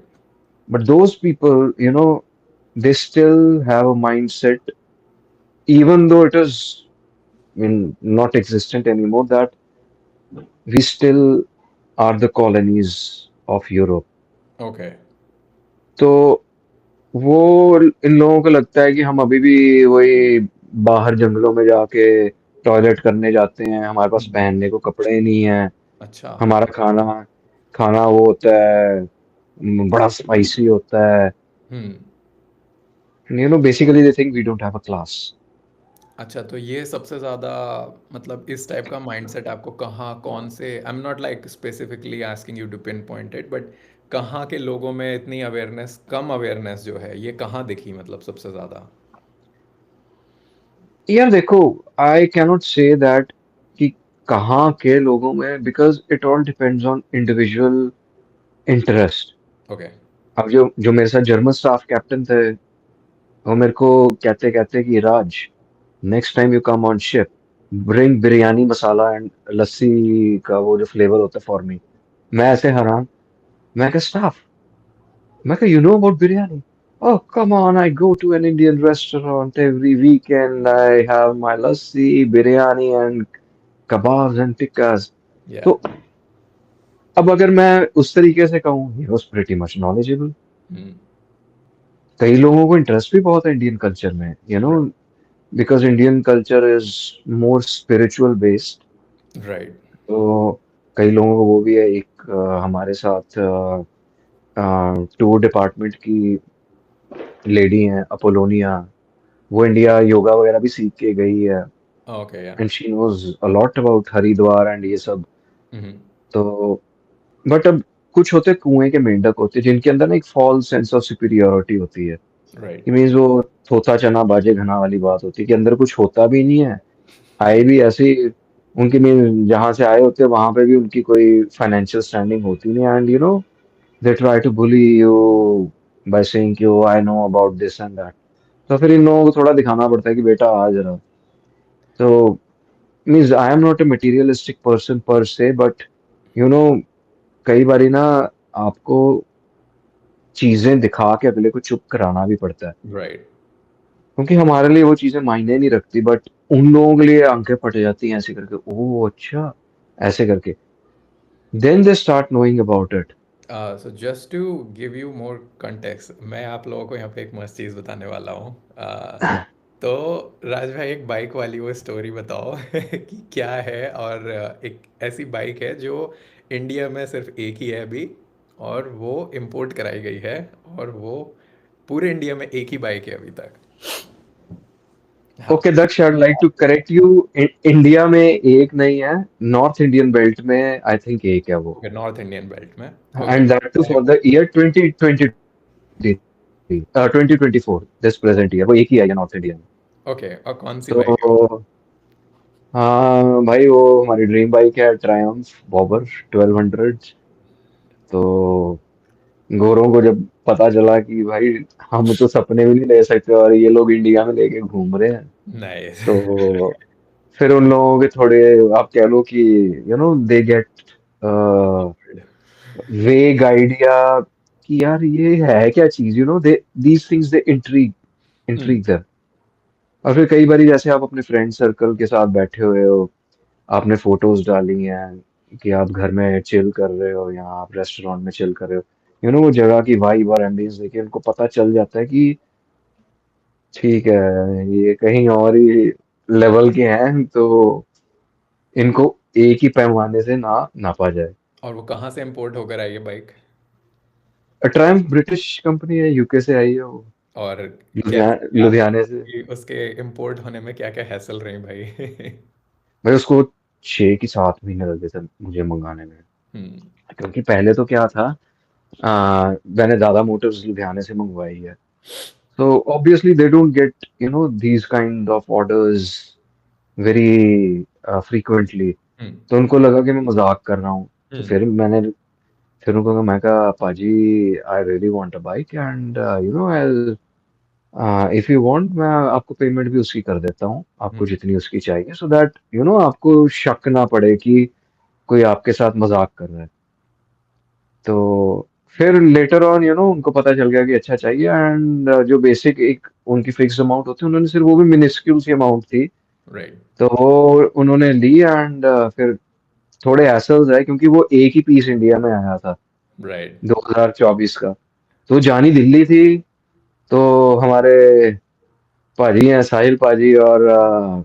But those people, they still have a mindset, even though it is, not existent anymore, that we still are the colonies of Europe. Okay. तो वो इन लोगों को लगता है कि हम अभी भी वही बाहर जंगलों में जाके टॉयलेट करने जाते हैं, हमारे पास हम्म। पहनने को कपड़े नहीं है, अच्छा। हमारा खाना खाना वो होता है, बड़ा स्पाइसी होता है। हम्म। Basically they think we don't have a class. अच्छा, तो ये सबसे ज़्यादा मतलब इस टाइप का माइंडसेट आपको कहाँ कौन से, I am not like specifically asking you to pinpoint it, but कहाँ के लोगों में इतनी अवेयरनेस, कम अवेयरनेस जो है ये कहाँ दिखी मतलब सबसे ज़्यादा? यार देखो, आई कैनॉट से दैट कि कहाँ के लोगों में, because it all depends on individual interest. Okay. अब जो जो मेरे साथ जर्मन स्टाफ कैप्टन थे, वो मेरे को कहते कहते कि Raj, next time you come on ship, bring biryani masala and lassi का वो जो फ्लेवर होता है फॉर मी। मैं ऐसे हैरान, मैं कहा स्टाफ, मैं कहा you know about biryani? Oh, come on, I go to an Indian restaurant every weekend. I have my lassi, biryani, and kebabs and tikkas. या। तो अब अगर मैं उस तरीके से कहूँ, he was pretty much knowledgeable. हम्म। कई लोगों को इंटरेस्ट भी बहुत है इंडियन कल्चर में, because Indian culture is more spiritual based. Right. तो कई लोगों को वो भी है। एक हमारे साथ टूर डिपार्टमेंट की लेडी हैं, अपोलोनिया। वो इंडिया योगा वगैरह भी सीख के गई है, okay. Yeah. And she knows a lot about Haridwar and ये सब। हम्म। तो बट अब कुछ होते कुएं के मेंढक होते हैं जिनके अंदर ना एक फॉल्स सेंस ऑफ सुपीरियोरिटी होती है। राइट। कि मीन्स वो थोथा चना बाजे घना वाली बात होती है कि अंदर कुछ होता भी नहीं है, आए भी ऐसे ही। उनकी मीन जहां से आए होते हैं वहां पे भी उनकी कोई फाइनेंशियल स्टैंडिंग होती नहीं, and they try to bully you by saying कि I know about this and that. तो फिर इन लोगों को थोड़ा दिखाना पड़ता है कि बेटा आ जरा। तो means I am not a materialistic person पर से, बट यू नो कई बारी ना आपको चीजें दिखा के अगले को चुप कराना भी पड़ता है, राइट। क्योंकि हमारे लिए वो चीजें मायने नहीं रखती, बट उन लोगों के लिए आंखें फट जाती हैं ऐसे करके, ओह अच्छा, ऐसे करके। Then they start knowing about it. So just to give you more context, मैं आप लोगों को यहाँ पे एक मस्त चीज़ बताने वाला हूँ। तो राज भाई, एक बाइक वाली वो स्टोरी बताओ कि क्या है। और एक ऐसी बाइक है जो इंडिया में सिर्फ एक ही है अभी, और वो इंपोर्ट कराई गई है, और वो पूरे इंडिया में एक ही बाइक है अभी तक। हाँ। Okay Daksh, I like to correct you. India में एक नहीं है, नॉर्थ इंडियन बेल्ट में आई थिंक एक है वो, ओके, नॉर्थ इंडियन बेल्ट में। Okay. And that too for the year 2020 2024, this present year वो एक ही है नॉर्थ इंडिया में। ओके, और कौन सी बाइक है वो? तो हाँ भाई, वो हमारी ड्रीम बाइक है, ट्रायम्फ बॉबर 1200। तो गोरों को जब पता चला कि भाई हम तो सपने भी नहीं ले सकते और ये लोग इंडिया में लेके घूम रहे हैं, नाइस। तो फिर उन लोगों के थोड़े, आप कह लो कि दे गेट वेग आइडिया कि यार ये है क्या चीज, they these things they hmm. Intrigue. और फिर कई बारी जैसे आप अपने फ्रेंड सर्कल के साथ बैठे हुए हो, आपने फोटोज डाली हैं कि आप घर में चिल कर रहे हो या आप रेस्टोरेंट में चिल कर रहे हो, वो जगह की वाइब और एम्बियंस देखे उनको पता चल जाता है कि ठीक है, ये कहीं और ही लेवल के हैं, तो इनको एक ही पैमाने से ना नापा जाए। और वो कहाँ से इंपोर्ट होकर आई है बाइक? ट्रायम्फ ब्रिटिश कंपनी है, यूके से आई है वो, और कैसे क्या है लुधियाने से। कि उसके इंपोर्ट होने में क्या क्या हैसल रही भाई? भाई उसको 6 की 7 महीने लगे थे मुझे मंगाने में, हम्म। क्योंकि पहले तो क्या था, मैंने दादा मोटर्स लुधियाने से मंगवाई है। So obviously they don't get these kind of orders very frequently. हम्म। तो उनको लगा कि मैं मजाक कर रहा हूँ। तो हम्म। फिर उनको कहा, मैं कहा पाजी, I really want a bike and I if you want मैं आपको पेमेंट भी उसकी कर देता हूँ, आपको हम्म। जितनी उसकी चाहिए, सो दैट आपको शक ना पड़े कि कोई आपके साथ मजाक कर रहा है। तो फिर लेटर ऑन उनको पता चल गया कि अच्छा चाहिए, एंड जो बेसिक एक उनकी फिक्स अमाउंट होती है, उन्होंने सिर्फ, वो भी मिनिस्क्यूल सी अमाउंट थी, राइट। तो वो उन्होंने ली। एंड फिर थोड़े हैसल्स है क्योंकि वो एक ही पीस इंडिया में आया था राइट। 2024 का, तो जानी दिल्ली थी। तो हमारे पाजी हैं साहिल पाजी और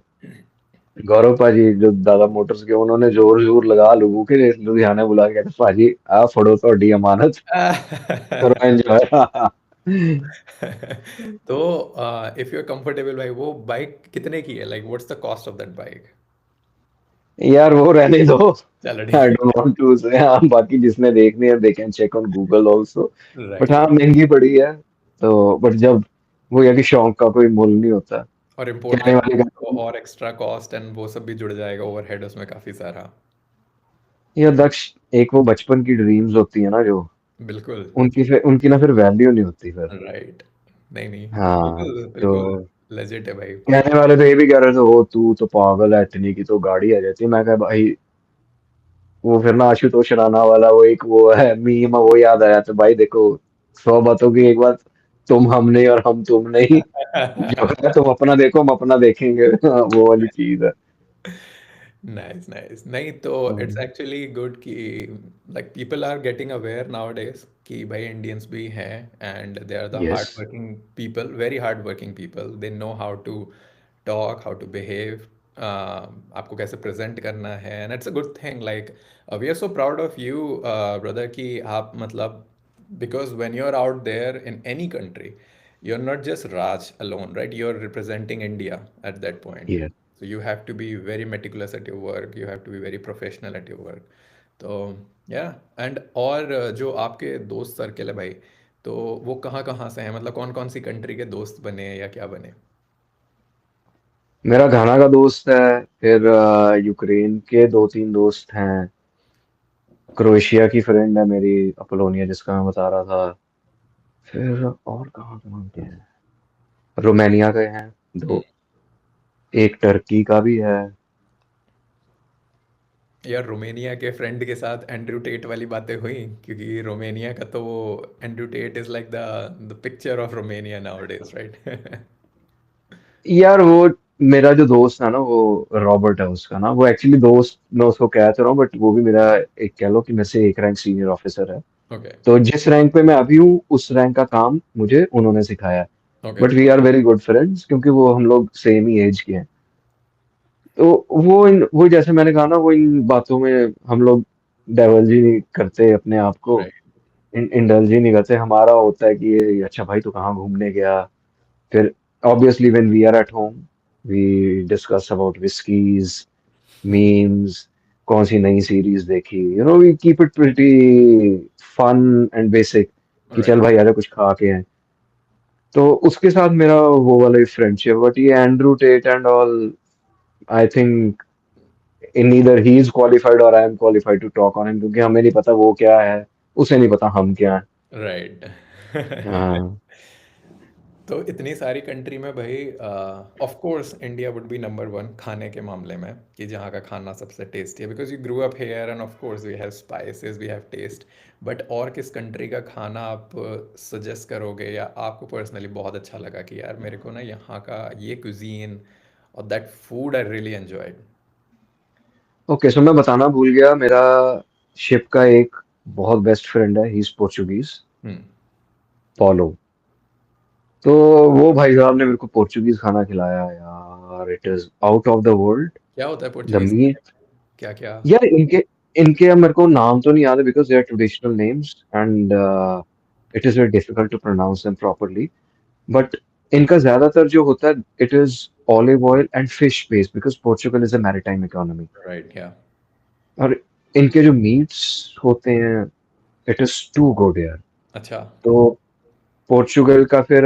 गौरव पाजी जो दादा मोटर्स के, उन्होंने जोर जोर लगा लोगों के लुधियाना बुला के कहते पाजी आ फड़ो तो डी अमानत, करो एंजॉय। तो इफ यू आर कंफर्टेबल भाई, वो बाइक कितने की है? Like what's the cost of that bike? यार वो रहने दो। चलो आई ठीक डोंट वांट टू से, हाँ बाकी जिसने देखनी है they can check on Google also. है। But right. हाँ महंगी पड़ी है। तो बट जब वो है कि शौक का कोई मोल नहीं होता। और कहने इम्पोर्टेड वाले का। और एक्स्ट्रा कॉस्ट एंड वो सब भी जुड़ जाएगा, ओवरहेड उसमें काफी सारा। ये दक्ष, एक वो बचपन की ड्रीम्स होती है ना जो, बिल्कुल। उनकी ना फिर वैल्यू नहीं होती फिर। राइट। नहीं नहीं, हाँ बिल्कुल तो बिल्कुल। लेजिट है भाई। कहने वाले तो ये भी कह रहे थे, ओ तू तो पागल है, इतनी की तो गाड़ी आ जाती है। मैं कहा भाई, वो फिर ना आशुतोष राणा वाला वो एक वो है मीम, वो याद आया। तो भाई देखो, 100 बातों की एक बात, तुम हम नहीं और हम तुम नहीं। जो है तुम अपना देखो, हम अपना देखेंगे। वो वाली चीज है। Nice nice. नहीं तो इट्स एक्चुअली गुड कि like people are getting aware nowadays कि भाई इंडियंस भी हैं and they are the yes. Hard working people, very hard working people. They know how to talk, how to behave, आपको कैसे present करना है, and it's a good thing. Like we are so proud of you brother कि आप मतलब, because when you're out there in any country, you're not just Raj alone, right? You're representing India at that point. Yes. So you have to be very meticulous at your work. You have to be very professional at your work. तो या and और जो आपके दोस्त circle है भाई, तो वो कहाँ कहाँ से हैं? मतलब कौन कौन सी कंट्री के दोस्त बने या क्या बने? मेरा घाना का दोस्त है, फिर यूक्रेन के 2-3 दोस्त हैं। क्रोएशिया की फ्रेंड है मेरी, अपोलोनिया, जिसका मैं बता रहा था। फिर और कहाँ कहाँ के हैं, रोमानिया के हैं हम्म। 2, एक टर्की का भी है। यार रोमेनिया के फ्रेंड के साथ एंड्रयू टेट वाली बातें हुई? क्योंकि रोमेनिया का तो वो Andrew Tate is like the picture of Romania nowadays, right? यार वो मेरा जो दोस्त है ना, वो रॉबर्ट है उसका ना, वो एक्चुअली दोस्त मैं उसको कह तो रहा हूँ, बट वो भी मेरा एक कह लो कि मेरे से एक रैंक सीनियर ऑफिसर है। ओके तो जिस रैंक पे मैं अभी हूँ, उस रैंक का काम मुझे उन्होंने सिखाया। Okay. But we are very good friends, क्योंकि वो हम लोग सेम ही एज के हैं। तो वो जैसे मैंने कहा ना, वो इन बातों में हम लोग डाइवर्ज ही नहीं करते अपने आप को, राइट। इंडल्ज ही नहीं करते। हमारा होता है कि ये अच्छा भाई तू कहाँ घूमने गया। फिर obviously when we are at home, we discuss about whiskeys, memes, कौन सी नई सीरीज देखी, we keep it pretty fun and basic, कि चल राइट। भाई आजा कुछ खा के हैं। तो उसके साथ मेरा वो वाला फ्रेंडशिप। बट ये Andrew Tate and all, I think in either he is qualified और I am qualified to talk on him, क्योंकि हमें नहीं पता वो क्या है, उसे नहीं पता हम क्या है। राइट। हाँ। तो इतनी सारी कंट्री में भाई, of course India would be number one खाने के मामले में, कि जहाँ का खाना सबसे टेस्टी है, because you grew up here and of course we have spices, we have taste. But और किस कंट्री का खाना आप सजेस्ट करोगे या आपको पर्सनली बहुत अच्छा लगा कि यार मेरे को ना यहाँ का ये कुजीन और that food I really enjoyed? Okay, so मैं बताना भूल गया, मेरा शिप का एक बहुत बेस्ट फ्रेंड है, he is Portuguese, hmm. Paulo. तो वो भाई साहब ने मेरे को पोर्चुगीज खाना खिलाया यार, it is out of the world. क्या होता है द पोर्चुगीज खाने मीट, में? क्या क्या? यार इनके इनके अब मेरे को नाम तो नहीं याद है, because they are traditional names and it is very difficult to pronounce them properly. But इनका ज्यादातर जो होता है, it is olive oil and fish based, because Portugal is a maritime economy. Right, क्या? और इनके जो मीट्स होते हैं, इट इज टू गुड यार। अच्छा। तो पोर्चुगल का फिर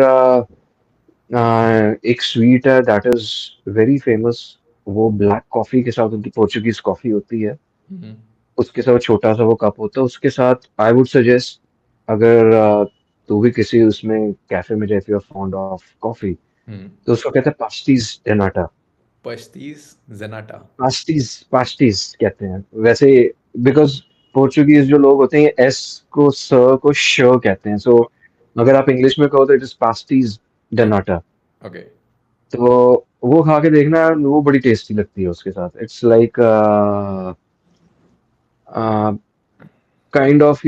एक स्वीट है दैट इज वेरी फेमस। वो ब्लैक कॉफी के साथ, उनकी पोर्चुगीज कॉफी होती है, हम्म। उसके साथ छोटा सा वो कप होता है, उसके साथ आई वुड सजेस्ट, अगर तू भी किसी उसमें कैफे में जाए, if you are fond of coffee, hmm. तो उसको कहते हैं पास्टीज डेनाटा। पश्तीस जनाटा। पास्टीज, पास्टीज कहते हैं वैसे, बिकॉज पोर्चुगीज जो लोग होते हैं, एस को स को श कहते हैं। सो अगर आप इंग्लिश में कहो तो इट इज पास्टीज ओके डेनाटा। ओके। तो वो खा के देखना, वो बड़ी टेस्टी लगती है उसके साथ। It's like kind of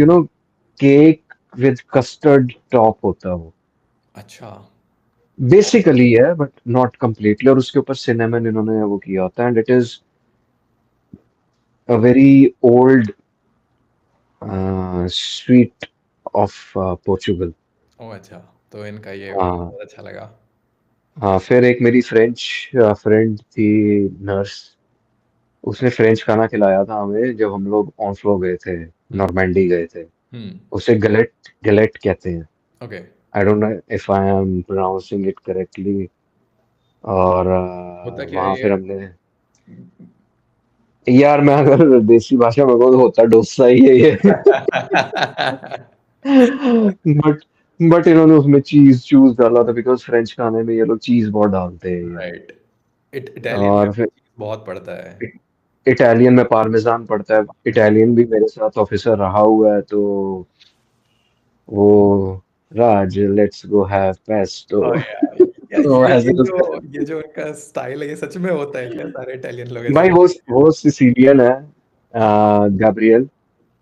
cake with custard top होता है वो, अच्छा। बेसिकली है, बट नॉट कम्प्लीटली। और उसके ऊपर सिनेमन इन्होंने वो किया होता है, and it is a very old sweet of Portugal. ओ अच्छा। तो इनका ये हाँ बहुत अच्छा लगा। हाँ, फिर एक मेरी फ्रेंच फ्रेंड थी, नर्स। उसने फ्रेंच खाना खिलाया था हमें जब हम लोग ऑस्लो गए थे, हम्म। नॉर्मैंडी गए थे। हम्म। उसे गलेट गलेट कहते हैं। Okay. I don't know if I am pronouncing it correctly. और होता क्या है वहाँ ये? फिर हमने, यार मैं अगर देसी भाषा में बोलूँ तो होता डोसा ही है ये। बट बट इन्होंने उसमें चीज चूज डाला था, बिकॉज फ्रेंच खाने में ये लोग चीज बहुत डालते हैं ये। राइट। इटालियन में और भी फिर चीज बहुत पड़ता है। इटालियन में पार्मेजान पड़ता है। इटालियन भी मेरे साथ ऑफिसर रहा हुआ है, तो वो, राज लेट्स गो हैव पेस्टो। ओ यार, या तो ये ऐसे उसका, ये जो उनका स्टाइल है, ये सच में होता है क्या? सारे इटालियन लोग ऐसे भाई करते वो सिसिलियन है, गैब्रियल।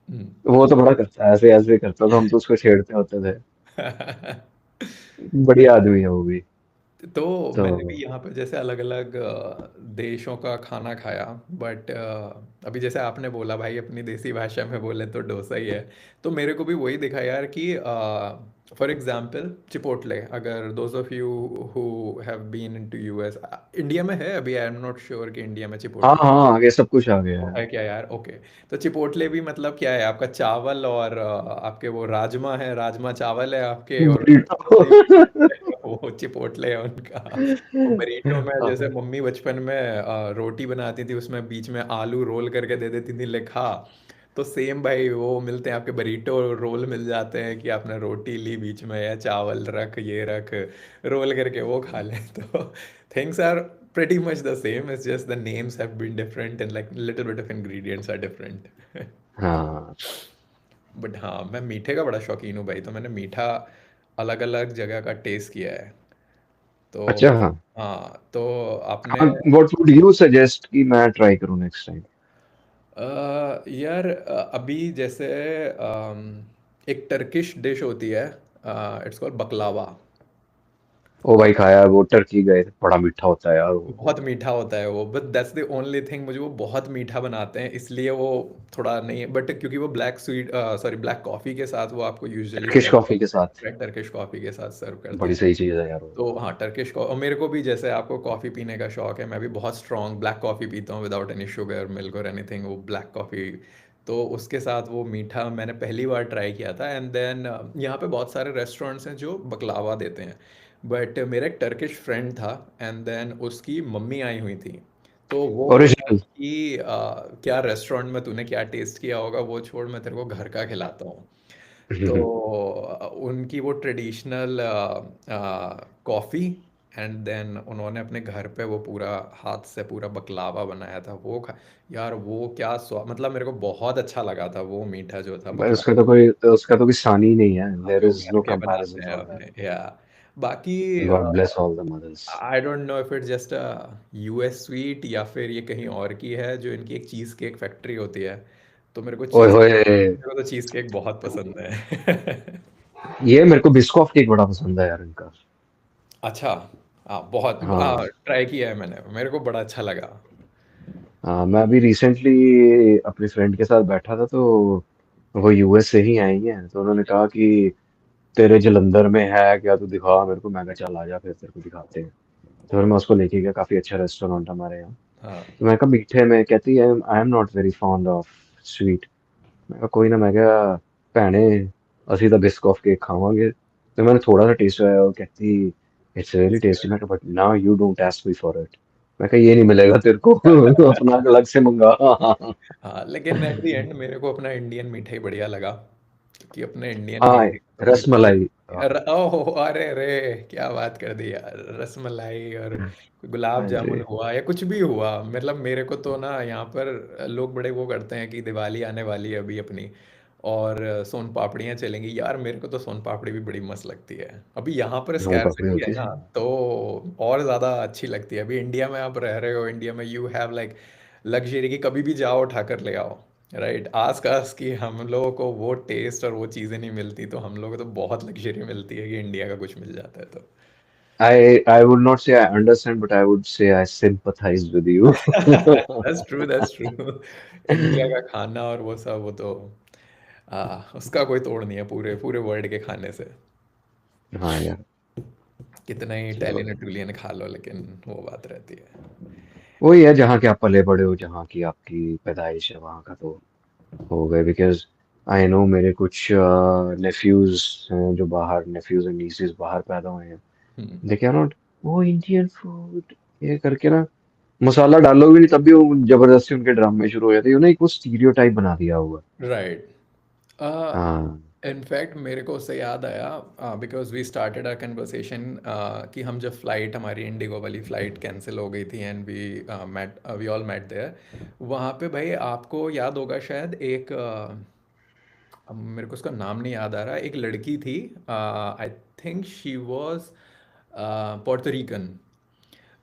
हैं? वो तो बड़ा करता है, ऐसे ऐसे करता, तो हम तो उसको छेड़ते होते थे। हम्म। बढ़िया आदमी है वो भी। तो तो मैंने भी यहाँ पे जैसे अलग अलग देशों का खाना खाया, बट अभी जैसे आपने बोला भाई अपनी देसी भाषा में बोले तो डोसा ही है। तो मेरे को भी वही दिखा यार कि फॉर एग्जांपल चिपोटले, अगर those of you who have been into US, India में है अभी, आई एम नॉट श्योर कि इंडिया में हाँ चिपोटले हाँ, आगे सब कुछ आ गया है। है क्या यार। ओके। तो चिपोटले भी मतलब क्या है आपका? चावल और आपके वो राजमा है, राजमा चावल है आपके, और उसमें बरीटो। सब्जी भी है, वो चिपोटले है उनका। वो बरीटो में जैसे हाँ, मम्मी बचपन में रोटी बनाती थी, उसमें बीच में आलू रोल करके दे देती थी, लिखा। तो सेम भाई वो मिलते हैं आपके, बरीटो रोल मिल जाते हैं कि आपने रोटी ली बीच में, या चावल रख, ये रख, रोल करके वो खा लें। तो things are pretty much the same. It's just the names have been different and like little bit of ingredients are different. हाँ। बट हाँ, मैं मीठे का बड़ा शौकीन हूँ भाई, तो मैंने मीठा अलग अलग जगह का टेस्ट किया है। तो अच्छा हाँ हाँ, तो आपने हाँ, व्हाट वुड यू सजेस्ट कि मैं ट्राई करूँ नेक्स्ट टाइम? यार अभी जैसे एक टर्किश डिश होती है, इट्स कॉल्ड बकलावा। ओ भाई, खाया है, वो टर्की गए थे, बड़ा मीठा होता है यार वो। बहुत मीठा होता है वो, but that's the only thing, मुझे वो बहुत मीठा बनाते हैं इसलिए वो थोड़ा नहीं है, बट क्योंकि वो black sweet, sorry black coffee के साथ वो आपको यूजुअली टर्किश सर्व कॉफी के करते साथ, हैं, टर्किश कॉफ़ी के साथ सर्व करते बड़ी हैं। सही चीज है यार वो। तो हाँ, टर्किश कॉ और मेरे को भी जैसे आपको कॉफ़ी पीने का शौक है, मैं भी बहुत स्ट्रॉन्ग ब्लैक कॉफ़ी पीता हूँ विदाउट एनी शुगर मिल्क और एनीथिंग, वो ब्लैक कॉफ़ी। तो उसके साथ वो मीठा मैंने पहली बार ट्राई किया था, एंड देन यहाँ पे बहुत सारे रेस्टोरेंट्स हैं जो बकलावा देते हैं। बट मेरा एक टर्किश फ्रेंड था, एंड देन उसकी मम्मी आई हुई थी। तो वो बोला ओरिजिनल। कि क्या रेस्टोरेंट में तूने क्या टेस्ट किया होगा, वो छोड़, मैं तेरे को घर का खिलाता हूँ। तो उनकी वो ट्रेडिशनल कॉफ़ी, एंड देन उन्होंने अपने घर पे वो पूरा हाथ से पूरा बकलावा बनाया था, वो खा। यार वो क्या स्वाद, मतलब मेरे को बहुत अच्छा लगा था वो मीठा जो था भाई बकलावा। उसका तो कोई सानी ही नहीं है, हाँ, देयर जो इज घर नो के कंपैरिजन बनाते हैं फॉर दैट। अपने, या बाकी God bless all the mothers. I don't know if it just us sweet या फिर ये कहीं और की है, जो इनकी एक चीज़ केक फैक्ट्री होती है। तो ओए होए, मेरे को तो चीज़ केक बहुत पसंद है। ये मेरे को बिस्कॉफ केक बड़ा पसंद है यार इनका। अच्छा। हाँ, बहुत हाँ हाँ, ट्राई किया है मैंने, मेरे को बड़ा अच्छा लगा। हाँ, मैं अभी रिसेंटली अपने फ्रेंड के साथ बैठा था, तो वो यूएस से ही आई हैं, तो उन्होंने कहा कि तेरे जलंधर में है क्या, तू दिखा मेरे को। मैं कहा चल आ जा, फिर तेरे को दिखाते हैं। तो फिर मैं उसको लेके गया, काफी अच्छा रेस्टोरेंट हमारे यहाँ। हाँ। तो मैं कहा मीठे में, कहती है आई am not very fond of sweet. मैं कहा कोई ना, मैं कहा भैने ਅਸੀਂ ਤਾਂ ਬਿਸਕॉफ केक खावांगे। तो मैंने थोड़ा सा टेस्ट आया, वो कहती इट्स वेरी टेस्टी। मैं कहा but now you don't ask me for it. मैं कहा ये नहीं मिलेगा तेरे को। अपना अलग से मंगा। हाँ, लेकिन एट द एंड मेरे को अपना इंडियन मीठा ही बढ़िया लगा, क्योंकि अपने इंडियन हाँ, मीठे तो कुछ। रसमलाई। ओह अरे रे, क्या बात कर दी यार, रसमलाई और गुलाब हाँ जामुन जी। हुआ या कुछ भी हुआ, मतलब मेरे को तो ना यहाँ पर लोग बड़े वो करते हैं कि दिवाली आने वाली है अभी अपनी, और सोन पापड़ियाँ चलेंगी यार, मेरे को तो सोन पापड़ी भी बड़ी मस्त लगती है। अभी यहाँ पर सोन पापड़ी स्कैर्सिटी है होती ना, है। तो और ज़्यादा अच्छी लगती है। अभी इंडिया में आप रह रहे हो, इंडिया में यू हैव लाइक लग्जरी की कभी भी जाओ उठा कर ले आओ, राइट। आस पास की हम लोगों को वो टेस्ट और वो चीज़ें नहीं मिलती, तो हम लोगों को तो बहुत लग्जरी मिलती है कि इंडिया का कुछ मिल जाता है तो। I would not say I understand, but I would say I sympathize with you. That's true, that's true. India का खाना और वो सब, वो तो उसका कोई तोड़ नहीं है पूरे पूरे वर्ल्ड के खाने से। हाँ यार। कितना ही चलो, इटालियन टूलियन खा लो, लेकिन वो बात रहती है। वही है, जहाँ के आप पले बड़े हो, जहाँ की आपकी पैदाइश है, वहाँ का तो हो गए। बिकॉज आई नो मेरे कुछ नेफ्यूज हैं जो बाहर, नेफ्यूज एंड नीसेस बाहर पैदा हुए हैं। हम्म। दे कैन नॉट, वो इंडियन फूड ये करके ना, मसाला डालोगे नहीं तब भी वो जबरदस्ती उनके ड्रामे शुरू हो जाते हैं, एक वो स्टीरियोटाइप बना दिया हुआ। राइट। हाँ। इनफैक्ट मेरे को उससे याद आया, because we started our conversation कि हम जब फ्लाइट, हमारी इंडिगो वाली फ़्लाइट कैंसिल हो गई थी and we all met there. वहाँ पे भाई आपको याद होगा शायद एक अब मेरे को उसका नाम नहीं याद आ रहा, एक लड़की थी, I think she was Puerto Rican,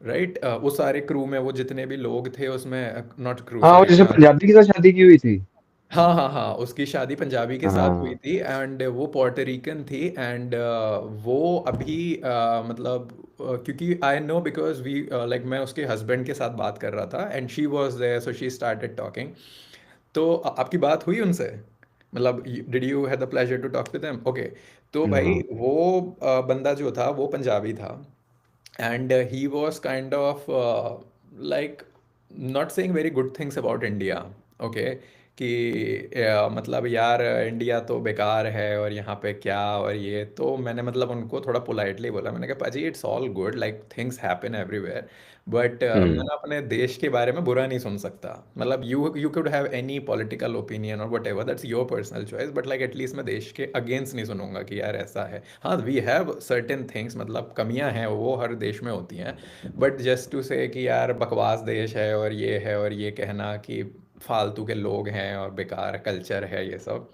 right. वो सारे क्रू में वो जितने भी लोग थे उसमें, नॉट क्रू हाँ, वो सॉरी। जैसे पंजाबी के साथ शादी की हुई थी। हाँ हाँ हाँ, उसकी शादी पंजाबी के साथ हुई हाँ। थी एंड वो पोर्टोरिकन थी एंड वो अभी मतलब क्योंकि I know because we like मैं उसके हस्बैंड के साथ बात कर रहा था and she was there, so she started talking. तो आपकी बात हुई उनसे, मतलब did you have the pleasure to talk to them? Okay. तो भाई हाँ। वो बंदा जो था वो पंजाबी था and he was kind of like not saying very good things about India. Okay, कि मतलब यार इंडिया तो बेकार है और यहाँ पे क्या और ये, तो मैंने मतलब उनको थोड़ा पोलाइटली बोला, मैंने कहा पाजी it's all good, like things happen everywhere, but मैं हम्म। ना अपने देश के बारे में बुरा नहीं सुन सकता। मतलब you could have any political opinion और whatever, that's your personal choice, but like at least मैं देश के अगेंस्ट नहीं सुनूंगा कि यार ऐसा है। हाँ, वी हैव सर्टेन थिंग्स, मतलब कमियां हैं वो हर देश में होती हैं, बट जस्ट टू से कि यार बकवास देश है और ये कहना कि फालतू के लोग हैं और बेकार कल्चर है ये सब।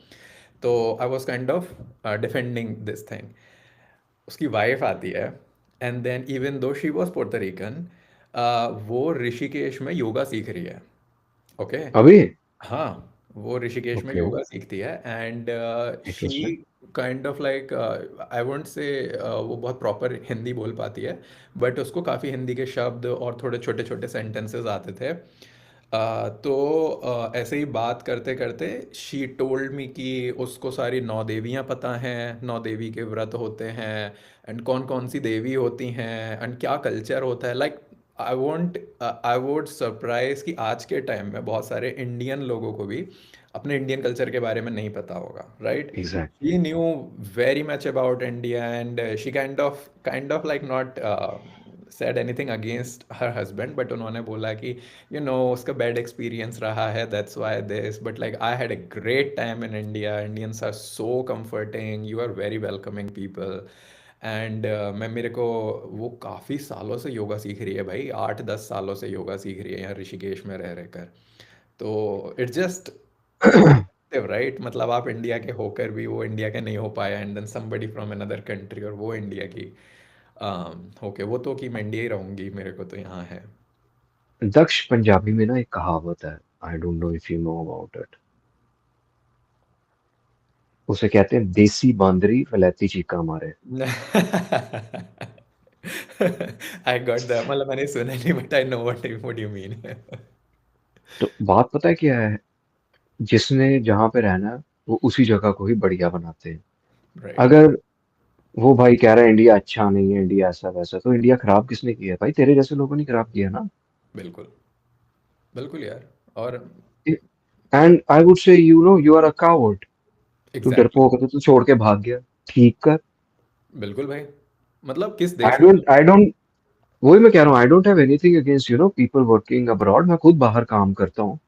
तो I was kind of defending this thing. उसकी वाइफ आती है and then even though she was Puerto Rican, वो ऋषिकेश में योगा सीख रही है। ओके। अभी। हाँ, वो ऋषिकेश में ओके। योगा सीखती है and she interesting. Kind of like, I won't से वो बहुत प्रॉपर हिंदी बोल पाती है, बट उसको काफ़ी हिंदी के शब्द और थोड़े छोटे छोटे सेंटेंसेस आते थे। तो ऐसे ही बात करते करते शी टोल्ड मी कि उसको सारी नौ देवियाँ पता हैं, नौ देवी के व्रत होते हैं एंड कौन कौन सी देवी होती हैं एंड क्या कल्चर होता है, लाइक आई वुड सरप्राइज कि आज के टाइम में बहुत सारे इंडियन लोगों को भी अपने इंडियन कल्चर के बारे में नहीं पता होगा, right. Exactly. She knew very much about India and she kind of like not said anything against her husband, but उन्होंने बोला कि उसका बैड एक्सपीरियंस रहा है, that's why this, but like I had a great time in India, Indians are so comforting, you are very welcoming people and मैं मेरे को वो काफ़ी सालों से योगा सीख रही है भाई, 8-10 सालों से योगा सीख रही है यहाँ ऋषिकेश में रह रहकर। तो इट्स जस्ट राइट, मतलब आप इंडिया के होकर भी वो इंडिया के नहीं हो पाया and then somebody from another country और वो इंडिया की ओके, वो तो कि मैं इंडिया ही रहूंगी, मेरे को तो यहाँ है। दक्ष पंजाबी में ना एक कहावत है, आई don't know if you know about it. उसे कहते हैं, देसी बांदरी वलैती चीका मारे। आई गॉट दैट, मतलब मैंने सुना नहीं but I know what you mean. तो बात पता है क्या है, जिसने जहां पे रहना है वो उसी जगह को ही बढ़िया बनाते हैं। राइट। अगर वो भाई कह रहा है इंडिया अच्छा नहीं है, इंडिया ऐसा वैसा, तो इंडिया खराब किसने किया है भाई? तेरे जैसे लोगों ने खराब किया ना। बिल्कुल, बिल्कुल यार। और and I would say, you are a coward. तू एग्जैक्टली, डरपोक है, तो तू छोड़ के भाग गया। ठीक कर। बिल्कुल भाई, मतलब किस आई देश में डोंट आई डोंट वही मैं कह रहा हूँ, I don't have anything against people working abroad. मैं खुद बाहर काम करता हूँ।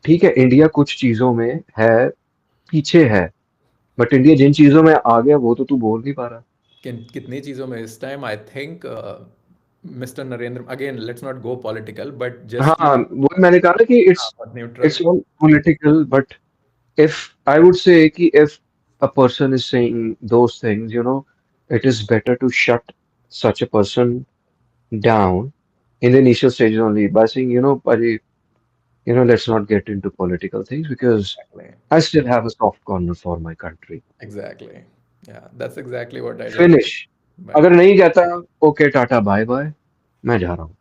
ठीक है, इंडिया कुछ चीजों में है, पीछे है, बट इंडिया जिन चीजों में आ गया वो तो तू बोल नहीं पा रहा। कितनी चीज़ों में इस time I think mister Narendra, again let's not go political but just हाँ, वही मैंने कहा ना कि it's neutral. It's all political, but if I would say कि if a person is saying those things, it is better to shut such a person down in the initial stages only by saying, buddy, let's not get into political things because exactly, I still have a soft corner for my country. Exactly, yeah that's exactly what I did. Finish. भाई अगर नहीं कहता, okay tata bye bye, मैं जा रहा हूँ।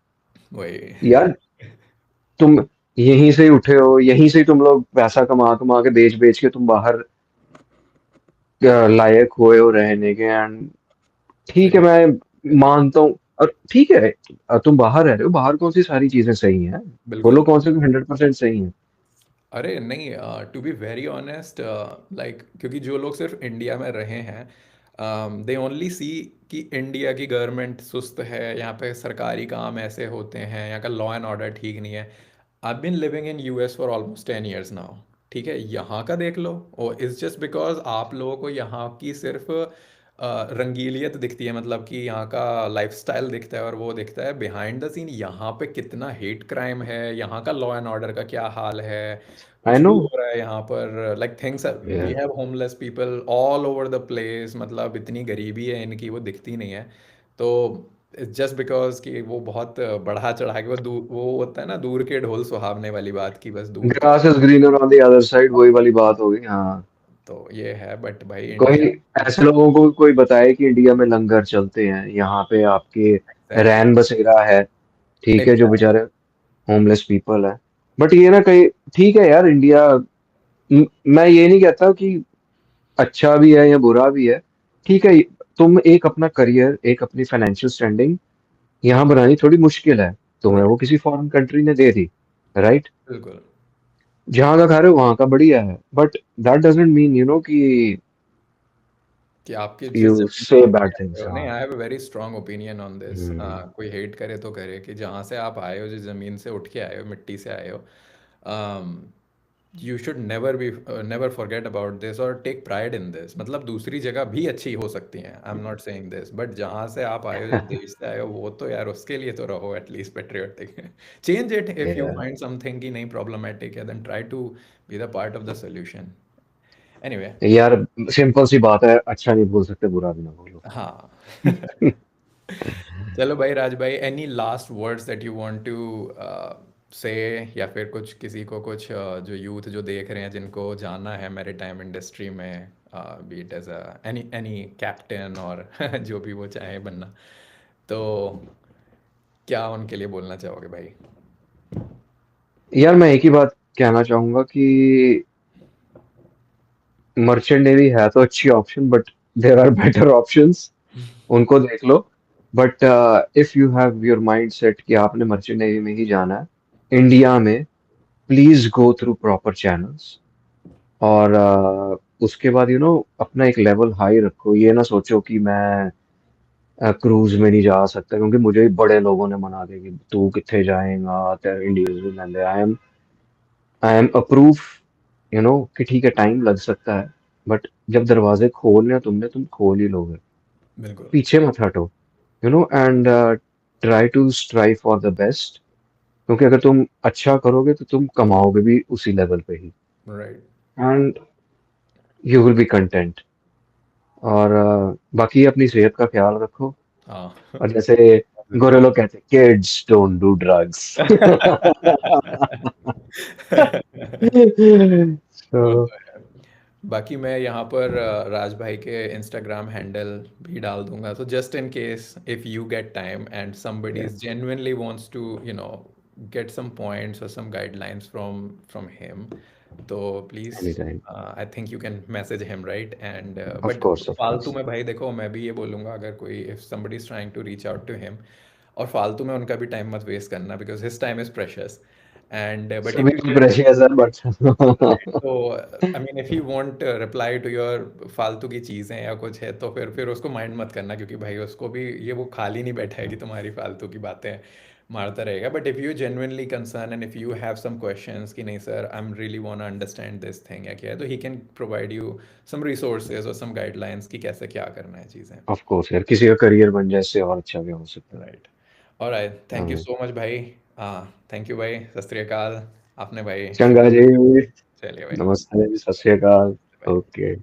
वही। यार, तुम यहीं से ही उठे हो, यहीं से ही तुम लोग पैसा कमा कमा के बेच बेच के तुम बाहर लायक हुए हो रहने के, एंड ठीक है, सही। मैं मानता हूँ। और ठीक है, तुम बाहर रह रहे हो, बाहर कौन सी सारी चीजें सही हैं? बोलो बिल्कुल। कौन से 100% सही हैं? अरे नहीं, to be very honest, like क्योंकि जो लोग सिर्फ इंडिया में रहे हैं, दे ओनली सी कि इंडिया की गवर्नमेंट सुस्त है, यहाँ पे सरकारी काम ऐसे होते हैं, यहाँ का लॉ एंड ऑर्डर ठीक नहीं है। I been living in US for almost 10 years now. ठीक है, यहाँ का देख लो, और इट्स जस्ट बिकॉज आप लोगों को यहाँ की सिर्फ रंगीलियत दिखती है, मतलब कि यहाँ का लाइफस्टाइल दिखता है और वो दिखता है। बिहाइंड द सीन यहाँ पे कितना हेट क्राइम है, यहाँ का लॉ एंड ऑर्डर का क्या हाल है, आई कुछ नो। भी हो रहा है यहाँ पर। Like things, we have homeless people all over the place, मतलब इतनी गरीबी है इनकी, वो दिखती नहीं है। तो जस्ट बिकॉज कि वो बहुत बढ़ा चढ़ा के, वो होता है ना, दूर के ढोल सुहावने वाली बात की, बस दूर के। Grass is greener on the other side, वही वाली बात होगी, हाँ। तो ये है, बट भाई कोई इंडिया। ऐसे लोगों को कोई बताए कि इंडिया में लंगर चलते हैं, यहाँ पे आपके एग्जैक्टली। रैन बसेरा है, ठीक है, जो एग्जैक्टली। बेचारे होमलेस पीपल है। बट ये ना कहीं, ठीक है यार, इंडिया, मैं ये नहीं कहता कि अच्छा भी है या बुरा भी है, ठीक है। तुम एक अपना करियर, एक अपनी फाइनेंशियल स्टैंडिंग यहाँ बनानी थोड़ी मुश्किल है, तुम्हें राइट। वो किसी फॉरेन कंट्री ने दे दी, राइट? बिल्कुल। जहाँ का खा रहे हो वहाँ का बढ़िया है, बट दैट डजंट मीन कि कि आपकी जिस यू जमीन पे से आप बैड आए थिंग्स। हो, नहीं, हाँ। I have a very strong opinion on this. Hmm. कोई हेट करे तो करे, कि जहाँ से आप आए हो, जिस ज़मीन से उठ के आए हो, मिट्टी से आए हो, you should never forget about this और टेक प्राइड इन दिस। मतलब दूसरी जगह भी अच्छी हो सकती हैं, आई am not saying this, but जहाँ से आप आए हो, जिस देश से आए हो, वो तो यार उसके लिए तो रहो at least patriotic. Change it if you Yeah. Find something की नहीं प्रॉब्लमेटिक है, then try to be the part of the solution. Anyway. यार सिंपल सी बात है, अच्छा नहीं बोल सकते, बुरा भी ना बोलो। हाँ। चलो भाई, राज भाई, any last words that you want to say, या फिर कुछ किसी को कुछ जो यूथ जो देख रहे हैं, जिनको जाना है मेरे टाइम इंडस्ट्री में, be it as any any captain और जो भी वो चाहे बनना, तो क्या उनके लिए बोलना चाहोगे भाई? यार मैं एक ही बात कहना चाहूंगा कि मर्चेंट नेवी है तो अच्छी option, but there are better options, उनको देख लो। But if you have your mind set कि आपने मर्चेंट नेवी में ही जाना है इंडिया में, please go through proper channels. और उसके बाद अपना एक लेवल हाई रखो, ये ना सोचो कि मैं क्रूज में नहीं जा सकता, क्योंकि मुझे भी बड़े लोगों ने मना दिया कि तू कितने जाएगा, तेरे इंडिविजुअल, आई एम अप्रूव, कि ठीक है, टाइम लग सकता है, बट जब दरवाजे खोलने हैं तुमने, तुम खोल ही लोगे। बिल्कुल। पीछे मत हटो, and try to strive for the best, क्योंकि अगर तुम अच्छा करोगे तो तुम कमाओगे भी उसी लेवल पे ही, right. And you will be content. और बाकी अपनी सेहत का ख्याल रखो, हाँ। और जैसे गोरे लोग कहते हैं, किड्स डोंट डू ड्रग्स। वो So, तो है। बाकी मैं यहाँ पर राज भाई के इंस्टाग्राम हैंडल भी डाल दूंगा, तो just in case if you get time and somebody yeah, is genuinely wants to get some points or some guidelines from him, तो please, anytime. I think you can message him, right? And Of but course, of फालतू course. में भाई देखो, मैं भी ये बोलूँगा, अगर कोई if somebody is trying to reach out to him, और फालतू में उनका भी टाइम मत वेस्ट करना, because his time is precious. And but if सभी को प्रेशियस है, बट राइट, तो I mean if you want reply to your फालतू की चीज़ें या कुछ है, तो फिर उसको माइंड मत करना, क्योंकि भाई उसको भी ये, वो खाली नहीं बैठा है कि तुम्हारी फालतू की बातें मारता रहेगा। But if you genuinely concern and if you have some questions कि नहीं sir, I am really want to understand this thing या क्या है, तो he can provide you some resources और सम गाइडलाइंस कि कैसे क्या करना है चीज़ें। ऑफ कोर्स यार, किसी का करियर बन जाए इससे और अच्छा भी हो सकता है। राइट। ऑलराइट, थैंक यू हाँ। सो मच भाई। हाँ, थैंक यू भाई, सत श्री अकाल। आपने भाई चंगा जी। चलिए भाई, नमस्ते, सत श्री अकाल। भाई। ओके।